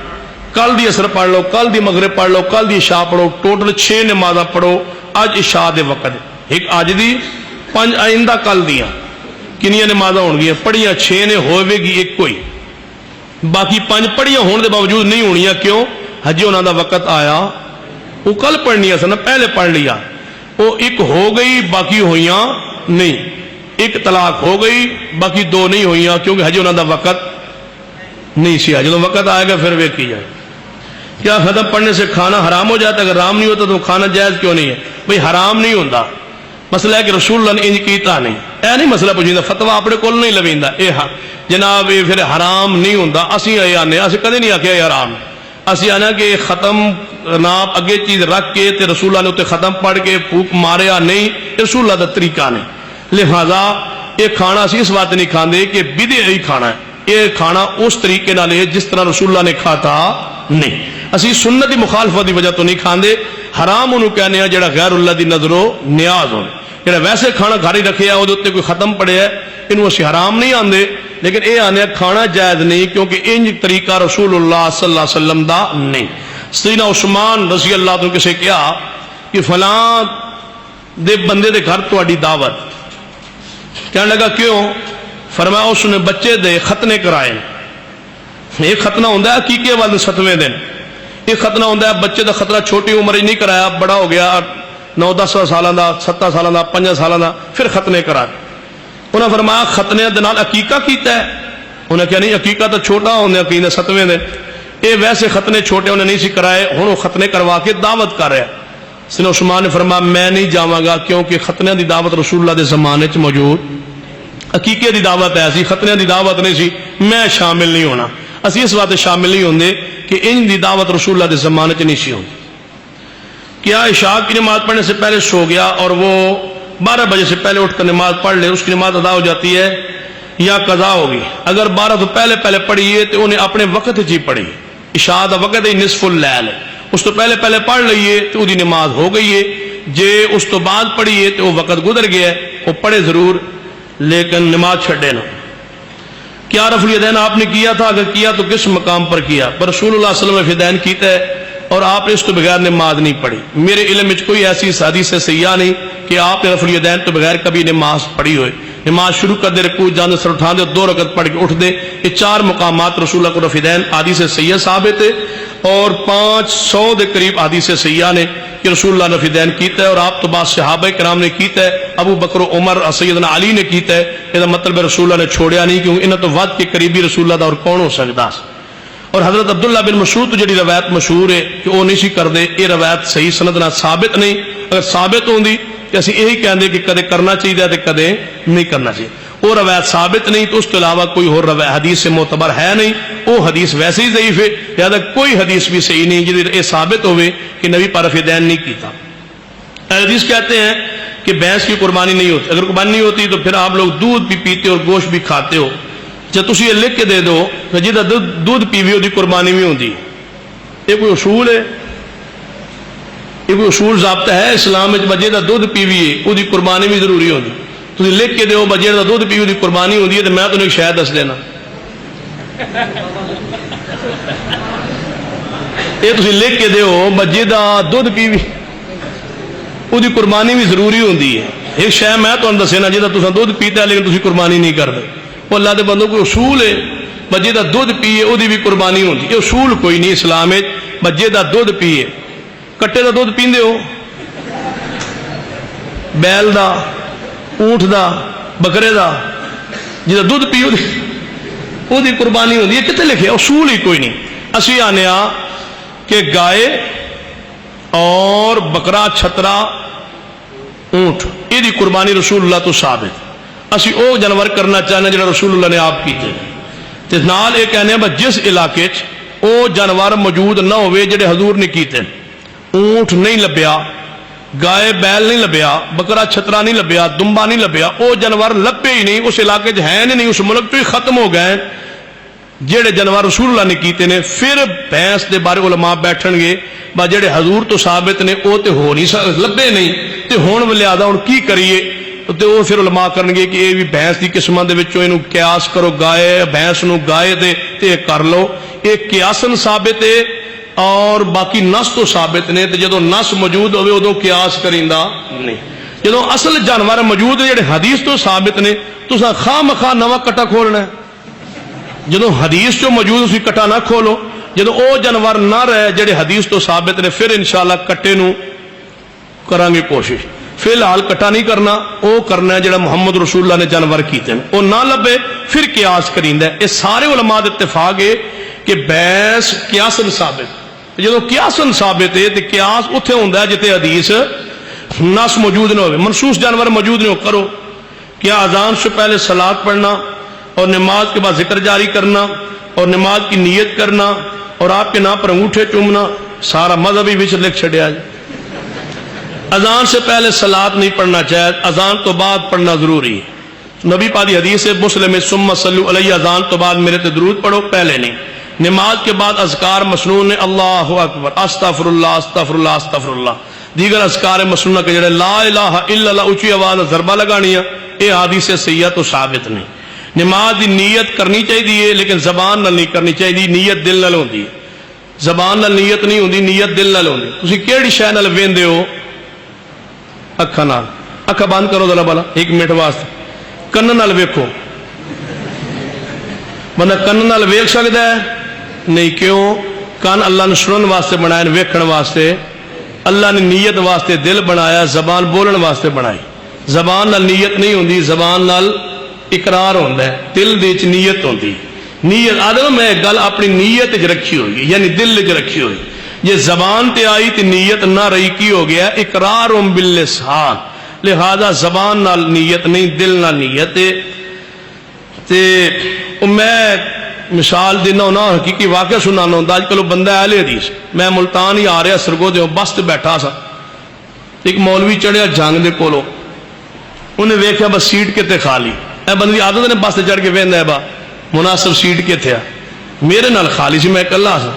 کل دی عصر پڑھ لو، کل دی مغرب پڑھ لو، کل دی عشاء پڑھو، ٹوٹل 6 نمازاں پڑھو۔ اج عشاء دے وقت ایک اج دی 5 آئندہ کل دیاں کنیاں نمازاں ہون گیاں؟ پڑھیاں 6 نے، ہوئے گی ایک کوئی، باقی 5 پڑھیاں ہون دے باوجود نہیں ہونیاں۔ کیوں؟ ہجی انہاں دا وقت آیا، وہ کل پڑھنیاں سن، پہلے پڑھ لیا، وہ ایک ہو گئی باقی ہوئیاں نہیں، ایک طلاق ہو گئی باقی 2 نہیں ہوئیاں، کیونکہ ہجی انہاں دا وقت نہیں سی۔ جب وقت آئے گا پھر ویکھی جائے۔ کیا ختم پڑھنے سے کھانا حرام ہو جاتا ہے؟ اگر حرام نہیں ہوتا تو کھانا جائز کیوں نہیں ہے؟ بھئی حرام نہیں ہوتا، مسئلہ ہے کہ رسول اللہ نے انج کیتا نہیں، اے نہیں مسئلہ پوچھیندہ، فتویٰ اپنے کول نہیں لویندا، اے جناب یہ پھر حرام نہیں ہوتا۔ اسی اے آنے، اسی کدے نہیں آکھیا یہ حرام ہے، اسی آنا کہ ختم نام اگے چیز رکھ کے تے رسول اللہ نے اتنے ختم پڑھ کے پھوک ماریا نہیں، رسول اللہ دا طریقہ نہیں۔ لہذا یہ کھانا اسی اس واسطے نہیں کھاندے کہ بدعہ ہی کھانا ہے، یہ کھانا اس طریقے نال ہے جس طرح رسول اللہ نے کھاتا نہیں۔ اسی سنت دی مخالفت دی وجہ تو نہیں کھاندے، حرام انہوں کہنے ہیں جڑا غیر اللہ دی نظر و نیاز ہونے، جڑا ویسے کھانا گھر ہی رکھے وہ کوئی ختم پڑے ہے، انہوں اسی حرام نہیں آندے، لیکن اے آنے کھانا جائز نہیں، کیونکہ انج طریقہ رسول اللہ صلی اللہ علیہ وسلم دا نہیں۔ سیدنا عثمان رضی اللہ عنہ کسے کیا کہ فلاں دے بندے دے گھر تہاڈی دعوت، کہنے لگا کیوں؟ فرمایا اس نے بچے دے ختنے کرائے، ایک ختنہ ہوندہ ہے عقیقے والے 7ویں دن، ایک ختنہ ہوندہ ہے بچے دا خطرہ چھوٹی عمر نہیں کرایا، بڑا ہو گیا 9-10 سالہ دا، 7 سالہ دا، 5 سالہ دا، پھر ختنے کرائے۔ انہوں نے فرمایا ختنے دنال عقیقہ کیتا ہے؟ انہوں نے کہا نہیں عقیقہ تو چھوٹا ہوندہ ہے 7ویں دن، اے ویسے ختنے چھوٹے انہیں نہیں سی کرائے، ہن وہ ختنے کروا کے دعوت کر رہے ہیں۔ سیدنا عثمان نے فرمایا میں نہیں جاواں گا، کیونکہ ختنے دی دعوت رسول اللہ دے زمانے چ موجود، عقیقے دی دعوت ہے سی، ختنے دی دعوت نہیں سی، میں شامل نہیں ہونا۔ اسی اس واسطے شامل نہیں ہوندے کہ ان دی دعوت رسول اللہ دے زمانے چ نہیں سی ہوندی۔ کیا عشاء کی نماز پڑھنے سے پہلے سو گیا اور وہ 12 بجے سے پہلے اٹھ کر نماز پڑھ لے، اس کی نماز ادا ہو جاتی ہے یا قضا ہوگی؟ اگر 12 تو پہلے پڑھی ہے تو انہیں اپنے وقت ہی پڑھی، عشاء دا وقت ہی نصف اللیل ہے، اس تو پہلے پڑھ لئیے تو دی نماز ہو گئی ہے، جے اس تو بعد پڑھیے تو وہ وقت گزر گیا ہے، وہ پڑھے ضرور لیکن نماز چھڑے نہ۔ کیا رفع الیدین آپ نے کیا تھا؟ اگر کیا تو کس مقام پر کیا؟ پر رسول اللہ صلی اللہ علیہ وسلم نے کیتا ہے اور آپ نے اس تو بغیر نماز نہیں پڑھی۔ میرے علم میں کوئی ایسی حدیث سیاح نہیں کہ آپ نے رفع الیدین تو بغیر کبھی نماز پڑھی ہوئے۔ نماز شروع کر دے، رکوع جانے سر اٹھا دے، 2 رکعت پڑھ کے اٹھ دے، یہ 4 مقامات رسول اللہ کو رفع الیدین حدیث سیاح ثابت ہے، اور 500 کے قریب حدیث سیاح نے کہ رسول اللہ نے رفع الیدین کیتا ہے، اور آپ تو بعد صحابہ کرام نے کیتا ہے، ابو بکر و عمر سیدنا علی نے کیتا ہے۔ یہ مطلب ہے رسول اللہ نے چھوڑیا نہیں، کیونکہ انہاں تو ود کے قریبی رسول اللہ دا اور کون ہو سکتا۔ اور حضرت عبداللہ بن مسعود تو جڑی روایت مشہور ہے کہ وہ نہیں سی کردے، یہ روایت صحیح سند نہ ثابت نہیں۔ اگر ثابت ہوندی کہ اسی یہی کہندے کہ کدے کرنا چاہیے تے کدے نہیں کرنا چاہیے، وہ روایت ثابت نہیں، تو اس کے علاوہ کوئی اور روایت حدیث سے معتبر ہے نہیں، وہ حدیث ویسے ہی ضعیف ہے، لہذا کوئی حدیث بھی صحیح نہیں جی یہ ثابت ہوئے کہ نبی پر رفع الیدین نہیں کیتا۔ اہل حدیث کہتے ہیں کہ بھینس کی قربانی نہیں ہوتی، اگر قربانی نہیں ہوتی تو پھر آپ لوگ دودھ بھی پیتے اور گوشت بھی کھاتے ہو، جب تسی یہ لکھ کے دے دو کہ جہاں دودھ پیوی وہ قربانی بھی ہوتی، یہ کوئی اصول ہے؟ یہ کوئی اصول ضابطہ ہے اسلام میں؟ جہاں دودھ پیوی ہے وہ قربانی بھی ضروری ہوتی، تھی لکھ کے دو جہاں دودھ پیوی وہ قربانی ہوتی ہے، تو میں تمہیں شاید دس دینا، یہ تھی لکھ کے دو جہاں دودھ پیوی وہ قربانی بھی ضروری ہوتی ہے۔ ایک شاید میں تمہیں دسے نا جہاں تصا دودھ پیتا ہے لیکن تھی قربانی نہیں کرتے، وہ اللہ کے بندوں کوئی اصول ہے جہاں دودھ پیے وہ بھی قربانی ہوتی، یہ اصول کوئی نہیں اسلام میں۔ جہاں دودھ پیے، کٹے کا دودھ پیندے ہو، بیل دا، اونٹ دا، بکرے دا، جہاں دودھ پی وہ قربانی ہوتی ہے، کتنے لکھے؟ اصول ہی کوئی نہیں۔ اسی آنے کہ گائے اور بکرا، چھترا، اونٹ، یہ قربانی رسول اللہ تو ثابت، اسی او جانور کرنا چاہنے جڑا رسول اللہ نے آپ کیتے، تے نال یہ کہنے ہیں جس علاقے او جانور موجود نہ ہوئے جڑے حضور نے کیتے، اونٹ نہیں لبیا، گائے بیل نہیں لبیا، بکرا چھترا نہیں لبیا، دمبا نہیں لبیا، او جانور لبے ہی نہیں، اس علاقے ہے نہیں، اس ملک تو ہی ختم ہو گئے جڑے جانور رسول اللہ نے کیتے نے۔ پھر بھینس دے بارے علماء بیٹھن گے با جڑے حضور تو ثابت نے او تے ہو نہیں لبے نہیں، تے ہون لہذا ہن کی کریے، تے وہ پھر علماء کرن گے کہ یہ بھی بھینس دی قسماں دے وچوں اینو قیاس کرو، گائے بھینس نو گائے دے تے کر لو، یہ قیاسن ثابت ہے اور باقی نس تو ثابت نے، تے جدوں نس موجود ہوئے ادوں قیاس کریندا نہیں، جدوں اصل جانور موجود جڑے حدیث تو ثابت نے تساں خواہ مخواہ نواں کٹا کھولنا ہے، جدوں حدیث جو موجود اسی کٹا نہ کھولو، جدوں او جانور نہ رہے جڑے حدیث تو ثابت نے پھر انشاءاللہ کٹے نو کران گے کوشش، فی الحال کٹا نہیں کرنا، او کرنا ہے جڑا محمد رسول اللہ نے جانور کیتے ہیں، او نہ لبے پھر قیاس کریندا ہے۔ یہ سارے علماء دے اتفاق ہے کہ بھینس قیاسن ثابت، جدوں قیاسن ثابت ہے تے قیاس اتنے ہوندا ہے جتے حدیث نص موجود نہ ہوئے، منصوص جانور موجود نہ ہو۔ کرو کیا اذان سے پہلے صلاۃ پڑھنا اور نماز کے بعد ذکر جاری کرنا اور نماز کی نیت کرنا اور آپ کے نام پر انگوٹھے چومنا سارا مذہبی وچ لکھ چھڑیا جائے۔ اذان سے پہلے صلاۃ نہیں پڑھنا چاہیے، اذان تو بعد پڑھنا ضروری ہے۔ نبی پاک دی حدیث ہے مسلم میں ثم صلوا علی، اذان تو بعد میرے تے درود پڑھو، پہلے نہیں۔ نماز کے بعد اذکار مسنون نے اللہ اکبر، استغفر اللہ استغفر اللہ استغفر اللہ، دیگر اذکار مسنونہ کے جڑے لا الہ الا اللہ اونچی آواز ضربہ لگانیاں، یہ حدیث صحیح تو ثابت نہیں۔ نماز دی نیت کرنی چاہیے لیکن زبان نال نہیں کرنی چاہیے، نیت دل نال ہوندی ہے، زبان نال نیت نہیں ہوندی، نیت دل نال ہوندی۔ تسی کیڑی شے نال ویندے ہو؟ اکھاں نال، اکھاں بند کرو ذرا بلا 1 منٹ واسطے، کن نال ویکھو، بندہ کن نال ویکھ سکدا ہے؟ نہیں، کیوں؟ کن اللہ نے سنن واسطے بنائے، ویکھن واسطے، اللہ نے نیت واسطے دل بنایا، زبان بولن واسطے بنائی۔ زبان نال نیت نہیں ہوندی، زبان نال اقرار ہوتا ہے، دل دے وچ نیت ہوندی، نیت آدم میں گل اپنی نیت وچ رکھی ہوئی، یعنی دل وچ رکھی ہوئی، یہ زبان تے آئی تے نیت نہ رہی، کی ہو گیا؟ اقرار باللسان، لہذا زبان نال نیت نہیں، دل نال نیت ہے۔ تے میں مثال دینا ہونا، حقیقی واقعہ سنانا ہوتا، آج کل بندہ اہل حدیث، میں ملتان ہی آ رہا سرگو دے بس تے بیٹھا سا، ایک مولوی چڑھیا جنگ دے کولوں، انہیں ویکھیا بس سیٹ کتے خالی، اے بندی عادت نے بس تے چڑھ کے ویندا ہے با مناسب سیٹ کتے آ، میرے نال خالی سی، میں اکلا سا،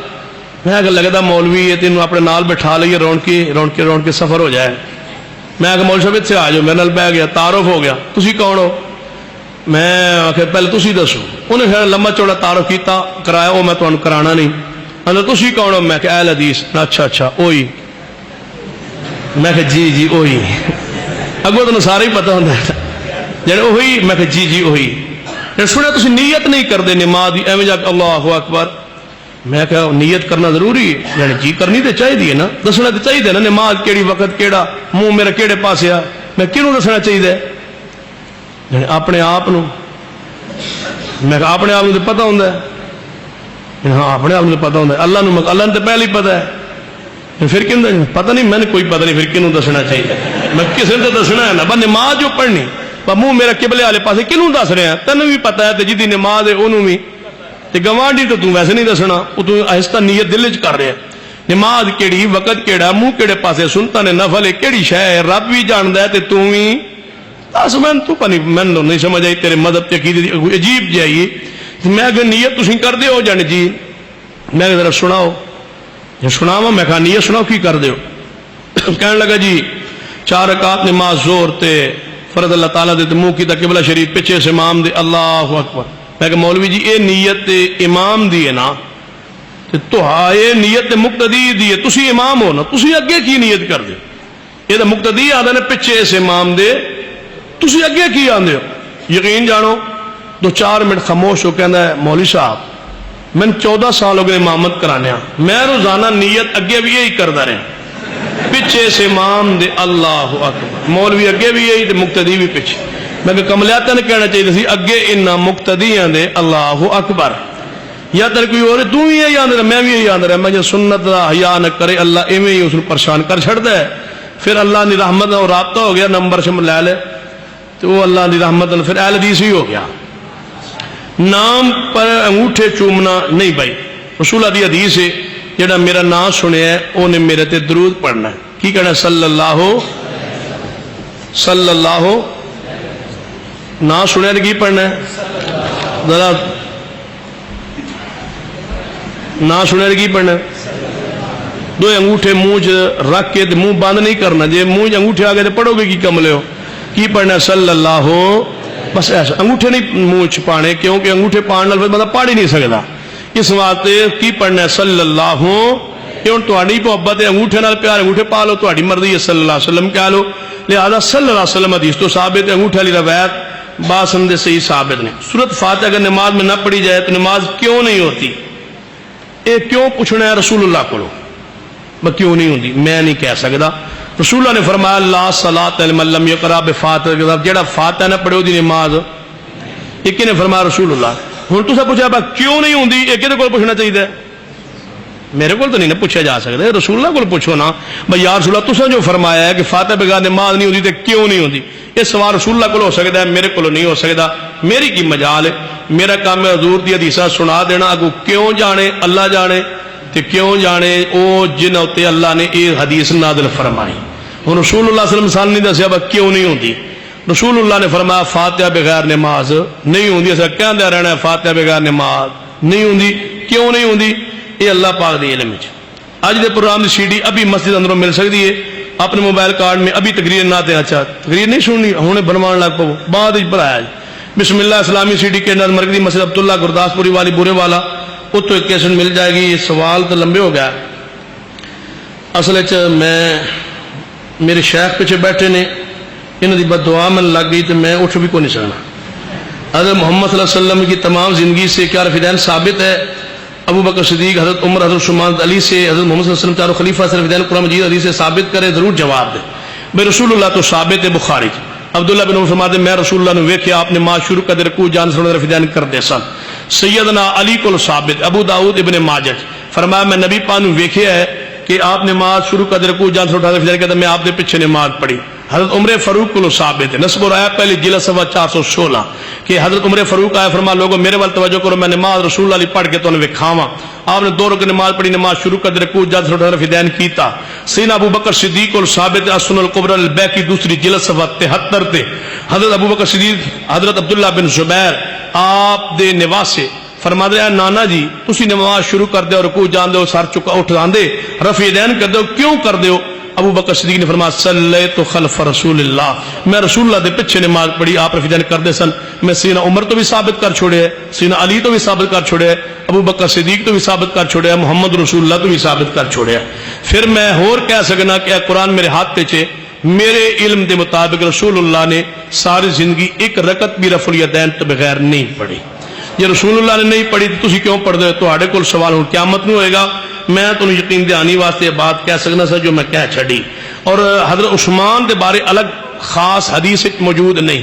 میں کہ لگدا مولوی ہے تینوں اپنے نال بٹھا لئیے، رون کے سفر ہو جائے، میں کہ مول صاحب اتنے آ جاؤ، میرے نال بہ گیا، تعارف ہو گیا، تسی کون ہو؟ میں آخر پہلے تسی دسو، انہیں خیر لمبا چوڑا تعارف کیتا کرایا، وہ میں تمہیں کرانا نہیں، تسی کون ہو؟ میں کہ اہل حدیث، اچھا اچھا وہی، میں کہ جی جی وہی، اگوں تو سارا ہی پتا ہوتا ہے جی وہی، میں کہ جی جی وہی، سنیا تسی نیت نہیں کرتے نماز دی، ایویں جا کے اللہ اکبر، میں کہ نیت کرنا ضروری ہے، یعنی جی کرنی تو چاہیے نا، دسنا تو چاہیے نا نماز کیڑی وقت کیڑا، منہ میرا کیڑے پاسے آ، میں کنوں دسنا چاہیے؟ یعنی اپنے آپ نو، میں کہ اپنے آپ تو پتا ہوتا ہے، ہاں اپنے آپ کو پتا ہوتا ہے، اللہ نو، اللہ نے تو پہلے ہی پتا ہے، پھر کیوں پتہ نہیں، میں نے کوئی پتہ نہیں پھر کنوں دسنا چاہیے، میں کسی نے تو دسنا ہے نا، بس نماز جو پڑھنی منہ میرا قبلے والے پاسے کنوں دس رہے ہیں، تینوں بھی پتا ہے، جی نماز ہے انہوں بھی، گوانڈی تو ویسے نہیں دسنا، وہ تو آہستہ نیت دل چ کر رہے ہیں، نماز کیڑی وقت کیڑا، منہ کیڑے پاسے، سنتا نے نفل ہے کیڑی شے ہے، رب بھی جاندا ہے تے تو بھی دس، میں نہیں سمجھ آئی تیرے مذہب تے عقیدے دی عجیب جی آئی، میں اگر نیت تسی کر دے ہو جان جی، میں ذرا سناؤ، جی سناوا، میں کہا نیت سناؤ کی کر دے ہو؟ کہنے لگا جی 4 رکعت نماز زور تے فرض اللہ تعالیٰ دے منہ کی قبلہ شریف پیچھے سے امام دے، اللہ اکبر، میں کہ مولوی جی اے نیت امام دی ہے نا، تو ہاں یہ نیت مقتدی دی ہے، تسی امام ہو نا، تسی اگے کی نیت کر دے، یہ تو مقتدی آدھے نے پیچھے سے امام دے، تسی اگے کی آندے ہو؟ یقین جانو 2-4 منٹ خاموش ہو، کہنا ہے مولوی صاحب میں 14 سال ہو گئے امامت کرانے، میں روزانہ نیت اگے بھی یہی کرتا رہا، پیچھے سے امام دے، اللہ اکبر، مولوی اگے بھی یہی تے مقتدی بھی پیچھے، میں کہ کملیاتا نے کہنا چاہیے سی اگے انہاں مقتدیاں دے اللہ اکبر، یا تر کوئی اور تو بھی یہی آندھ رہا، میں بھی یہی آندھ رہا، میں جو سنت دا حیا نہ کرے اللہ ایویں ہی اس کو پریشان کر چھڑتا ہے، پھر اللہ دی رحمت اور رابطہ ہو گیا، نمبر سے لے لے تو وہ اللہ دی رحمت پھر اہل حدیث ہی ہو گیا۔ نام پر انگوٹھے چومنا نہیں بھائی، رسول اللہ دی حدیث ہے جڑا میرا نام سنیا ہے انہیں میرے تے درود پڑھنا ہے، کی کہنا ہے؟ صلی اللہ نام سنیا کی پڑھنا ہے، ذرا نام سنیا کی پڑھنا ہے، 2 انگوٹھے منہ رکھ کے منہ بند نہیں کرنا، جی منہ انگوٹھے آ گئے تو پڑھو گے کی کملے ہو، کی پڑھنا ہے؟ صلی اللہ، بس ایسا انگوٹھے نہیں منہ چ پانے، کیونکہ انگوٹھے پان بندہ پڑھ ہی نہیں سکتا، اس واسطے کی پڑھنا ہے؟ صلی اللہ، کہ ہوں تہاڈی محبت ہے انگوٹھے نال پیار، انگوٹھے پا لو، تہاڈی مرضی ہے، صلی اللہ علیہ وسلم کہہ لو، لہذا صلی اللہ علیہ وسلم حدیث تو ثابت ہے، انگوٹھے والی روایت باسند صحیح ثابت نہیں۔ سورت فاتحہ اگر نماز میں نہ پڑھی جائے تو نماز کیوں نہیں ہوتی؟ یہ کیوں پوچھنا ہے رسول اللہ کو، کیوں نہیں ہوتی میں نہیں کہہ سکتا، رسول اللہ نے فرمایا لا صلاۃ لمن لم یقرأ بفاتحہ، جڑا فاتحہ نہ پڑھے دی نماز، یہ کنے فرمایا؟ رسول اللہ۔ ہن تساں پوچھا کیوں نہیں ہوندی، یہ کدے کول پوچھنا چاہیے؟ میرے کو تو نہیں پوچھا جا سکتا، رسول اللہ کو پوچھو نا بھائی یا رسول اللہ تساں جو فرمایا ہے کہ فاتحہ بغیر نماز نہیں ہوتی تو کیوں نہیں ہوتی، یہ سوال رسول اللہ کو ہو سکتا ہے، میرے کو نہیں ہو سکتا، میری کی مجال ہے، میرا کام ہے حضور دی حدیثاں سنا دینا، اگو کیوں جانے اللہ جانے تے کیوں جانے او جن تے اللہ نے یہ حدیث نازل فرمائی۔ ہن رسول اللہ صلی اللہ علیہ وسلم نے دسیا کیوں نہیں ہوتی، رسول اللہ نے فرمایا فاتحہ بغیر نماز نہیں ہوندی، ایسا کہندے رہنا ہے فاتحہ بغیر نماز نہیں ہوندی، کیوں نہیں ہوندی؟ یہ اللہ پاک دی علم ہے۔ اج دے پروگرام دی سی ڈی ابھی مسجد اندروں مل سکتی ہے، اپنے موبائل کارڈ میں ابھی تقریر نہ تے، اچھا تقریر نہیں سننی ہن بنوان لگ پو، بعد وچ بھرایا بسم اللہ اسلامی سی ڈی کے اندر مرکزی مسجد عبداللہ گرداسپوری والی بورے والا، اتو ایک کیسٹ مل جائے گی۔ یہ سوال تو لمبے ہو گیا، اصل میں میرے شیخ پیچھے بیٹھے نے، انہوں دی بد دعا من لگ گئی تو میں اٹھ بھی کو نہیں سکنا۔ حضرت محمد صلی اللہ علیہ وسلم کی تمام زندگی سے کیا رفیدین ثابت ہے، ابو بکر صدیق، حضرت عمر، حضرت عثمان علی سے حضرت محمد صلی اللہ علیہ وسلم چاروں خلیفہ سے رفیدین قرآن مجید حدیث سے ثابت کرے، ضرور جواب دے۔ بے رسول اللہ تو ثابت ہے، بخاری عبداللہ بن عمر فرماتے میں رسول اللہ نے ویکھیا آپ نے نماز شروع کر رکوع جان سے رفیدین کرتے سن۔ سیدنا علی کو ثابت، ابو داؤد ابن ماجہ فرمایا میں نبی پاک نے ویکھیا ہے کہ آپ نماز شروع کر رکوع جان سے اٹھا رفیدین کہتے میں آپ کے پیچھے نماز پڑھی۔ حضرت عمر فاروق کو ثابت ہے، نسب اور آیا پہلی جلد صفحہ 416 کہ حضرت عمر فاروق آیا فرما لوگوں میرے وال توجہ کرو، میں نماز رسول اللہ علیہ پڑھ کے تو وکھاواں۔ آپ نے 2 رکعت نماز پڑھی، نماز شروع کر رکوع جان سے اٹھا رفیدین کیتا۔ سیدنا ابو بکر صدیق کو ثابت ہے، السنن الکبری البیہقی دوسری جلد صفحہ 73 تے حضرت ابو بکر صدیق حضرت عبداللہ بن زبیر آپ دے نواسے فرماتے ہیں نانا جی تسی نماز شروع کر دے اور رکوع جان دے سر چکا اٹھ جاندے رفع یدین کر دے، کیوں کر دے؟ ابو بکر صدیق نے فرمایا صلیت خلف رسول اللہ، میں رسول اللہ دے پیچھے نماز پڑھی، آپ رفیدان کردے سن، میں سینہ عمر تو بھی ثابت کر چھوڑے، سینہ علی تو بھی ثابت کر چھوڑے، ابو بکر صدیق تو بھی ثابت کر چھوڑے، محمد رسول اللہ تو بھی ثابت کر چھوڑے۔ پھر میں ہور کہہ سکنا کہ قرآن میرے ہاتھ تے چھے، میرے علم دے مطابق رسول اللہ نے ساری زندگی ایک رکعت بھی رفع الیدین تو بغیر نہیں پڑھی۔ یہ رسول اللہ نے نہیں پڑھی تو تسی کیوں پڑھ دے؟ تواڈے کول سوال ہوں قیامت نو ہوئے گا، میں تانوں یقین دہانی واسطے یہ بات کہہ سکنا سا جو میں کہہ چھڑی۔ اور حضرت عثمان دے بارے الگ خاص حدیث موجود نہیں،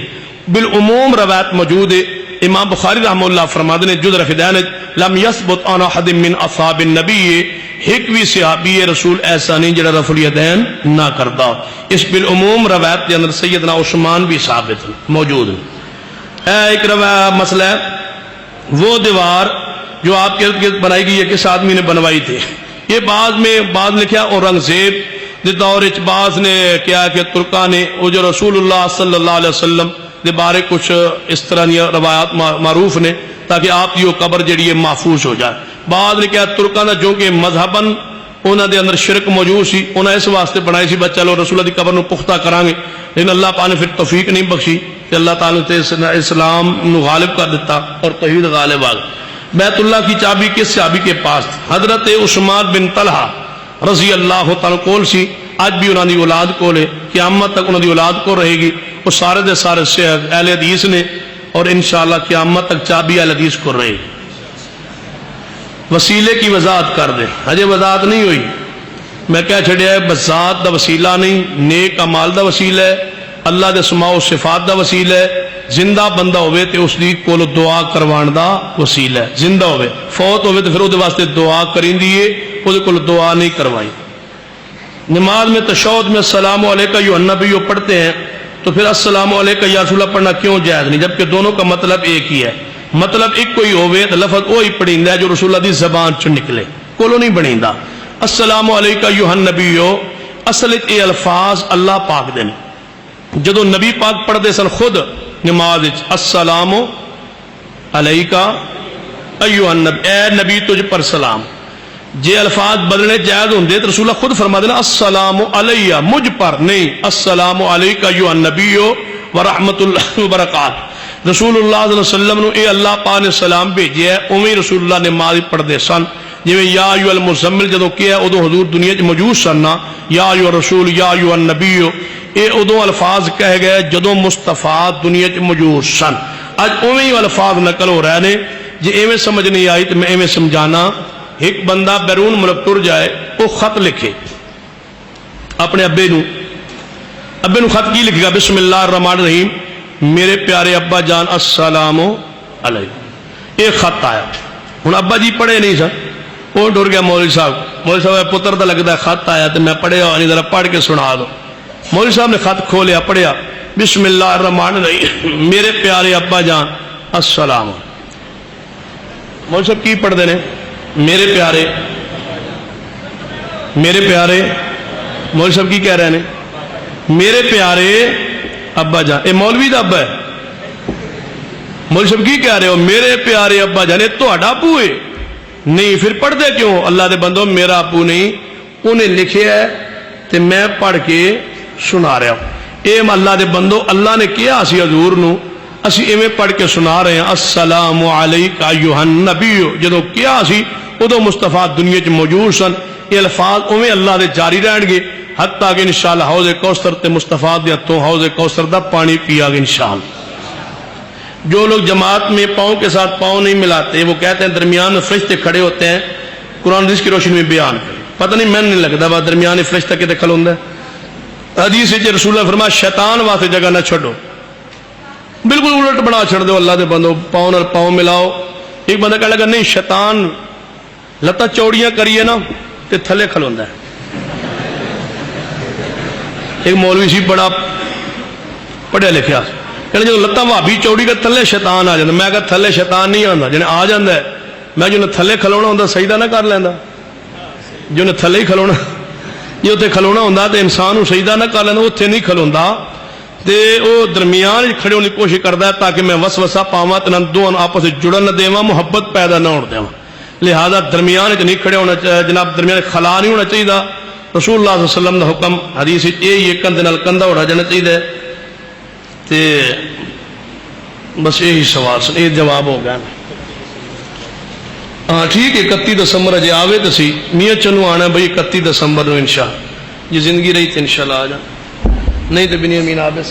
بالعموم روایت موجود ہے۔ امام بخاری رحمہ اللہ فرماتے ہیں جز رفع الیدین لم یثبت عن احد من اصحاب النبی، ایک بھی صحابی رسول ایسا نہیں جڑا رفع الیدین نہ کرتا۔ اس بالعموم روایت کے اندر سیدنا عثمان بھی ثابت موجود ہے۔ ایک مسئلہ ہے وہ دیوار جو آپ کے ارد گرد بنائی گئی ہے کس آدمی نے بنوائی تھی؟ یہ بعض لکھا اورنگزیب دے دور وچ، بعض نے کیا کہ ترکاں نے، وہ جو رسول اللہ صلی اللہ علیہ وسلم دے بارے کچھ اس طرح کی روایات معروف نے تاکہ آپ کی وہ قبر جڑی ہے محفوظ ہو جائے۔ بعض نے کیا ترکاں دا جو کہ مذہباً انہاں دے اندر شرک موجود سی، انہاں اس واسطے بنائی سی بس چلو رسول اللہ دی قبر نو پختہ کران گے، لیکن اللہ پاک نے پھر توفیق نہیں بخشی کہ اللہ تعالیٰ نے اسلام نو غالب کر دیتا اور توحید غالب آ گئی۔ بیت اللہ کی چابی کس صحابی کے پاس تھی؟ حضرت عثمان بن طلحہ رضی اللہ تعالیٰ کول سی، آج بھی انہوں دی اولاد کول ہے، قیامت تک انہوں دی اولاد کو رہے گی، وہ سارے دے سارے اہل حدیث نے، اور انشاءاللہ قیامت تک چابی اہل حدیث کو رہے گی۔ وسیلے کی وضاحت کر دیں، ہجے وضاحت نہیں ہوئی، میں کہہ چھڑیا ہے بس ذات دا وسیلہ نہیں، نیک اعمال دا وسیلہ ہے، اللہ دے اسماء و صفات دا وسیلہ ہے، زندہ بندہ ہوئے تے اس دی کول دعا کروان دا وسیلہ ہے، زندہ ہوئے، فوت ہوئے تے پھر وہ دے واسطے دعا کریں دیئے، وہ دے کول دعا نہیں کروائی۔ نماز میں تشہد میں السلام علیکہ یو النبی پڑھتے ہیں تو پھر السلام علیکہ یا رسول اللہ پڑھنا کیوں جائز نہیں، جبکہ دونوں کا مطلب ایک ہی ہے، مطلب ایک کوئی ہوئے تو لفظ وہی پڑھیندا ہے جو رسول اللہ دی زبان چ نکلے، کولو نہیں بنیندا۔ السلام علیکہ یو النبی، اصل اے الفاظ اللہ پاک دے، جدو نبی پاک پڑھتے سن خود نماز السلام علیکہ ایھا النبی، اے نبی تجھ پر سلام، جے الفاظ بدلنے جائز ہوندے تو رسول اللہ خود فرما دینا السلام علیہ، مجھ پر نہیں، السلام علیکہ ایھا النبی ورحمۃ اللہ وبرکاتہ۔ رسول اللہ صلی اللہ علیہ وسلم نے اے اللہ پاک نے سلام بھیجیا ہے، اویں رسول اللہ نے نماز پڑھتے سن، جویں یا ایھا المزمل جدو کیا ادو حضور دنیا چ موجود سن نا، یا ایھا الرسول یا ایھا النبی، اے ادو الفاظ کہہ گئے جدو مصطفیٰ دنیا چ موجود سن۔ اج اویں الفاظ نقل ہو رہے نے، جے ایویں سمجھ نہیں آئی تو میں ایویں سمجھانا۔ ایک بندہ بیرون ملک ٹر جائے، وہ خط لکھے اپنے ابے نو خط کی لکھے گا؟ بسم اللہ الرحمن الرحیم، میرے پیارے ابا جان السلام علیکم۔ ایک خط آیا، ہوں ابا جی پڑھے نہیں سر، وہ ڈر گیا مولوی صاحب پتر تو لگتا ہے خط آیا تو میں پڑھیا نہیں، ذرا پڑھ کے سنا دو۔ مولوی صاحب نے خط کھولیا، پڑھیا بسم اللہ الرحمن الرحیم، میرے پیارے ابا جان السلام۔ مولوی صاحب کی پڑھتے ہیں؟ میرے پیارے مولوی صاحب کی کہہ رہے ہیں؟ میرے پیارے ابا جان۔ اے مولوی دا ابا ہے، مولوی صاحب کی کہہ رہے ہو؟ میرے پیارے ابا جان۔ یہ تہاڈا ابو ہے؟ نہیں، پھر پڑھتے کیوں؟ اللہ دے بندو میرا ابو نہیں، انہیں لکھیا ہے تے میں پڑھ کے سنا رہا ہوں۔ اے اللہ دے بندو، اللہ نے کیا اسی حضور نو، اسی ایویں پڑھ کے سنا رہے ہیں السلام علیکہ ایھا النبی، جدو کیا اسی ادو مصطفیٰ دنیا چ موجود سن۔ یہ الفاظ اویں اللہ دے جاری رہن گے حتیٰ کہ انشاءاللہ حوض کوثر تے مصطفیٰ دے ہتھوں حوض کوثر دا پانی پیا گے انشاءاللہ۔ جو لوگ جماعت میں پاؤں کے ساتھ پاؤں نہیں ملاتے، وہ کہتے ہیں درمیان میں فرشتے کھڑے ہوتے ہیں، قرآن حدیث کی روشنی میں بیان کریں۔ پتہ نہیں میں نہیں لگتا وہ درمیان فرشتہ کتے کھلوندا ہے۔ حدیث وچ رسول اللہ فرمایا شیطان واسطے جگہ نہ چھڈو، بالکل الٹ بنا چھڑ دو اللہ دے بندو، پاؤں نال پاؤں ملاؤ۔ ایک بندہ کہنے لگا نہیں شیطان لتاں چوڑیاں کریے نا تے تھلے کھلوندا ہے۔ ایک مولوی سی بڑا پڑھیا لکھیا، کہنے جب لتاں بھابی چوڑی کا تھلے شیطان آ جاتا، میں کہا تھلے شیطان نہیں آتا، جنہیں آ جاتا ہے، میں جو تھلے کھلونا ہوتا سجدہ نہ کر لینا، جو تھلے ہی کھلونا، جی اتنے کھلونا ہوتا تو انسان سجدہ نہ کر لینا، اتنے نہیں کھلوندا تے وہ درمیان کھڑے ہونے کی کوشش کرتا ہے تاکہ میں وسوسہ پاواں تے دونوں آپس جڑن نہ دیواں، محبت پیدا نہ ہونے دیواں، لہذا درمیان نہیں کھڑے ہونا، جناب درمیان خلا نہیں ہونا چاہیے۔ رسول اللہ صلی اللہ علیہ وسلم دا حکم حدیث یہ کندھ نال کندھا اڑا جانا چاہیے تے بس یہی سوال سن یہ جواب ہو گیا ہاں ٹھیک ہے 31 دسمبر اجے آوے تو سی میاں چنو آنا بھائی 31 دسمبر نو انشاء جی زندگی رہی تو انشاءاللہ آ جا نہیں تو بنیامین آبس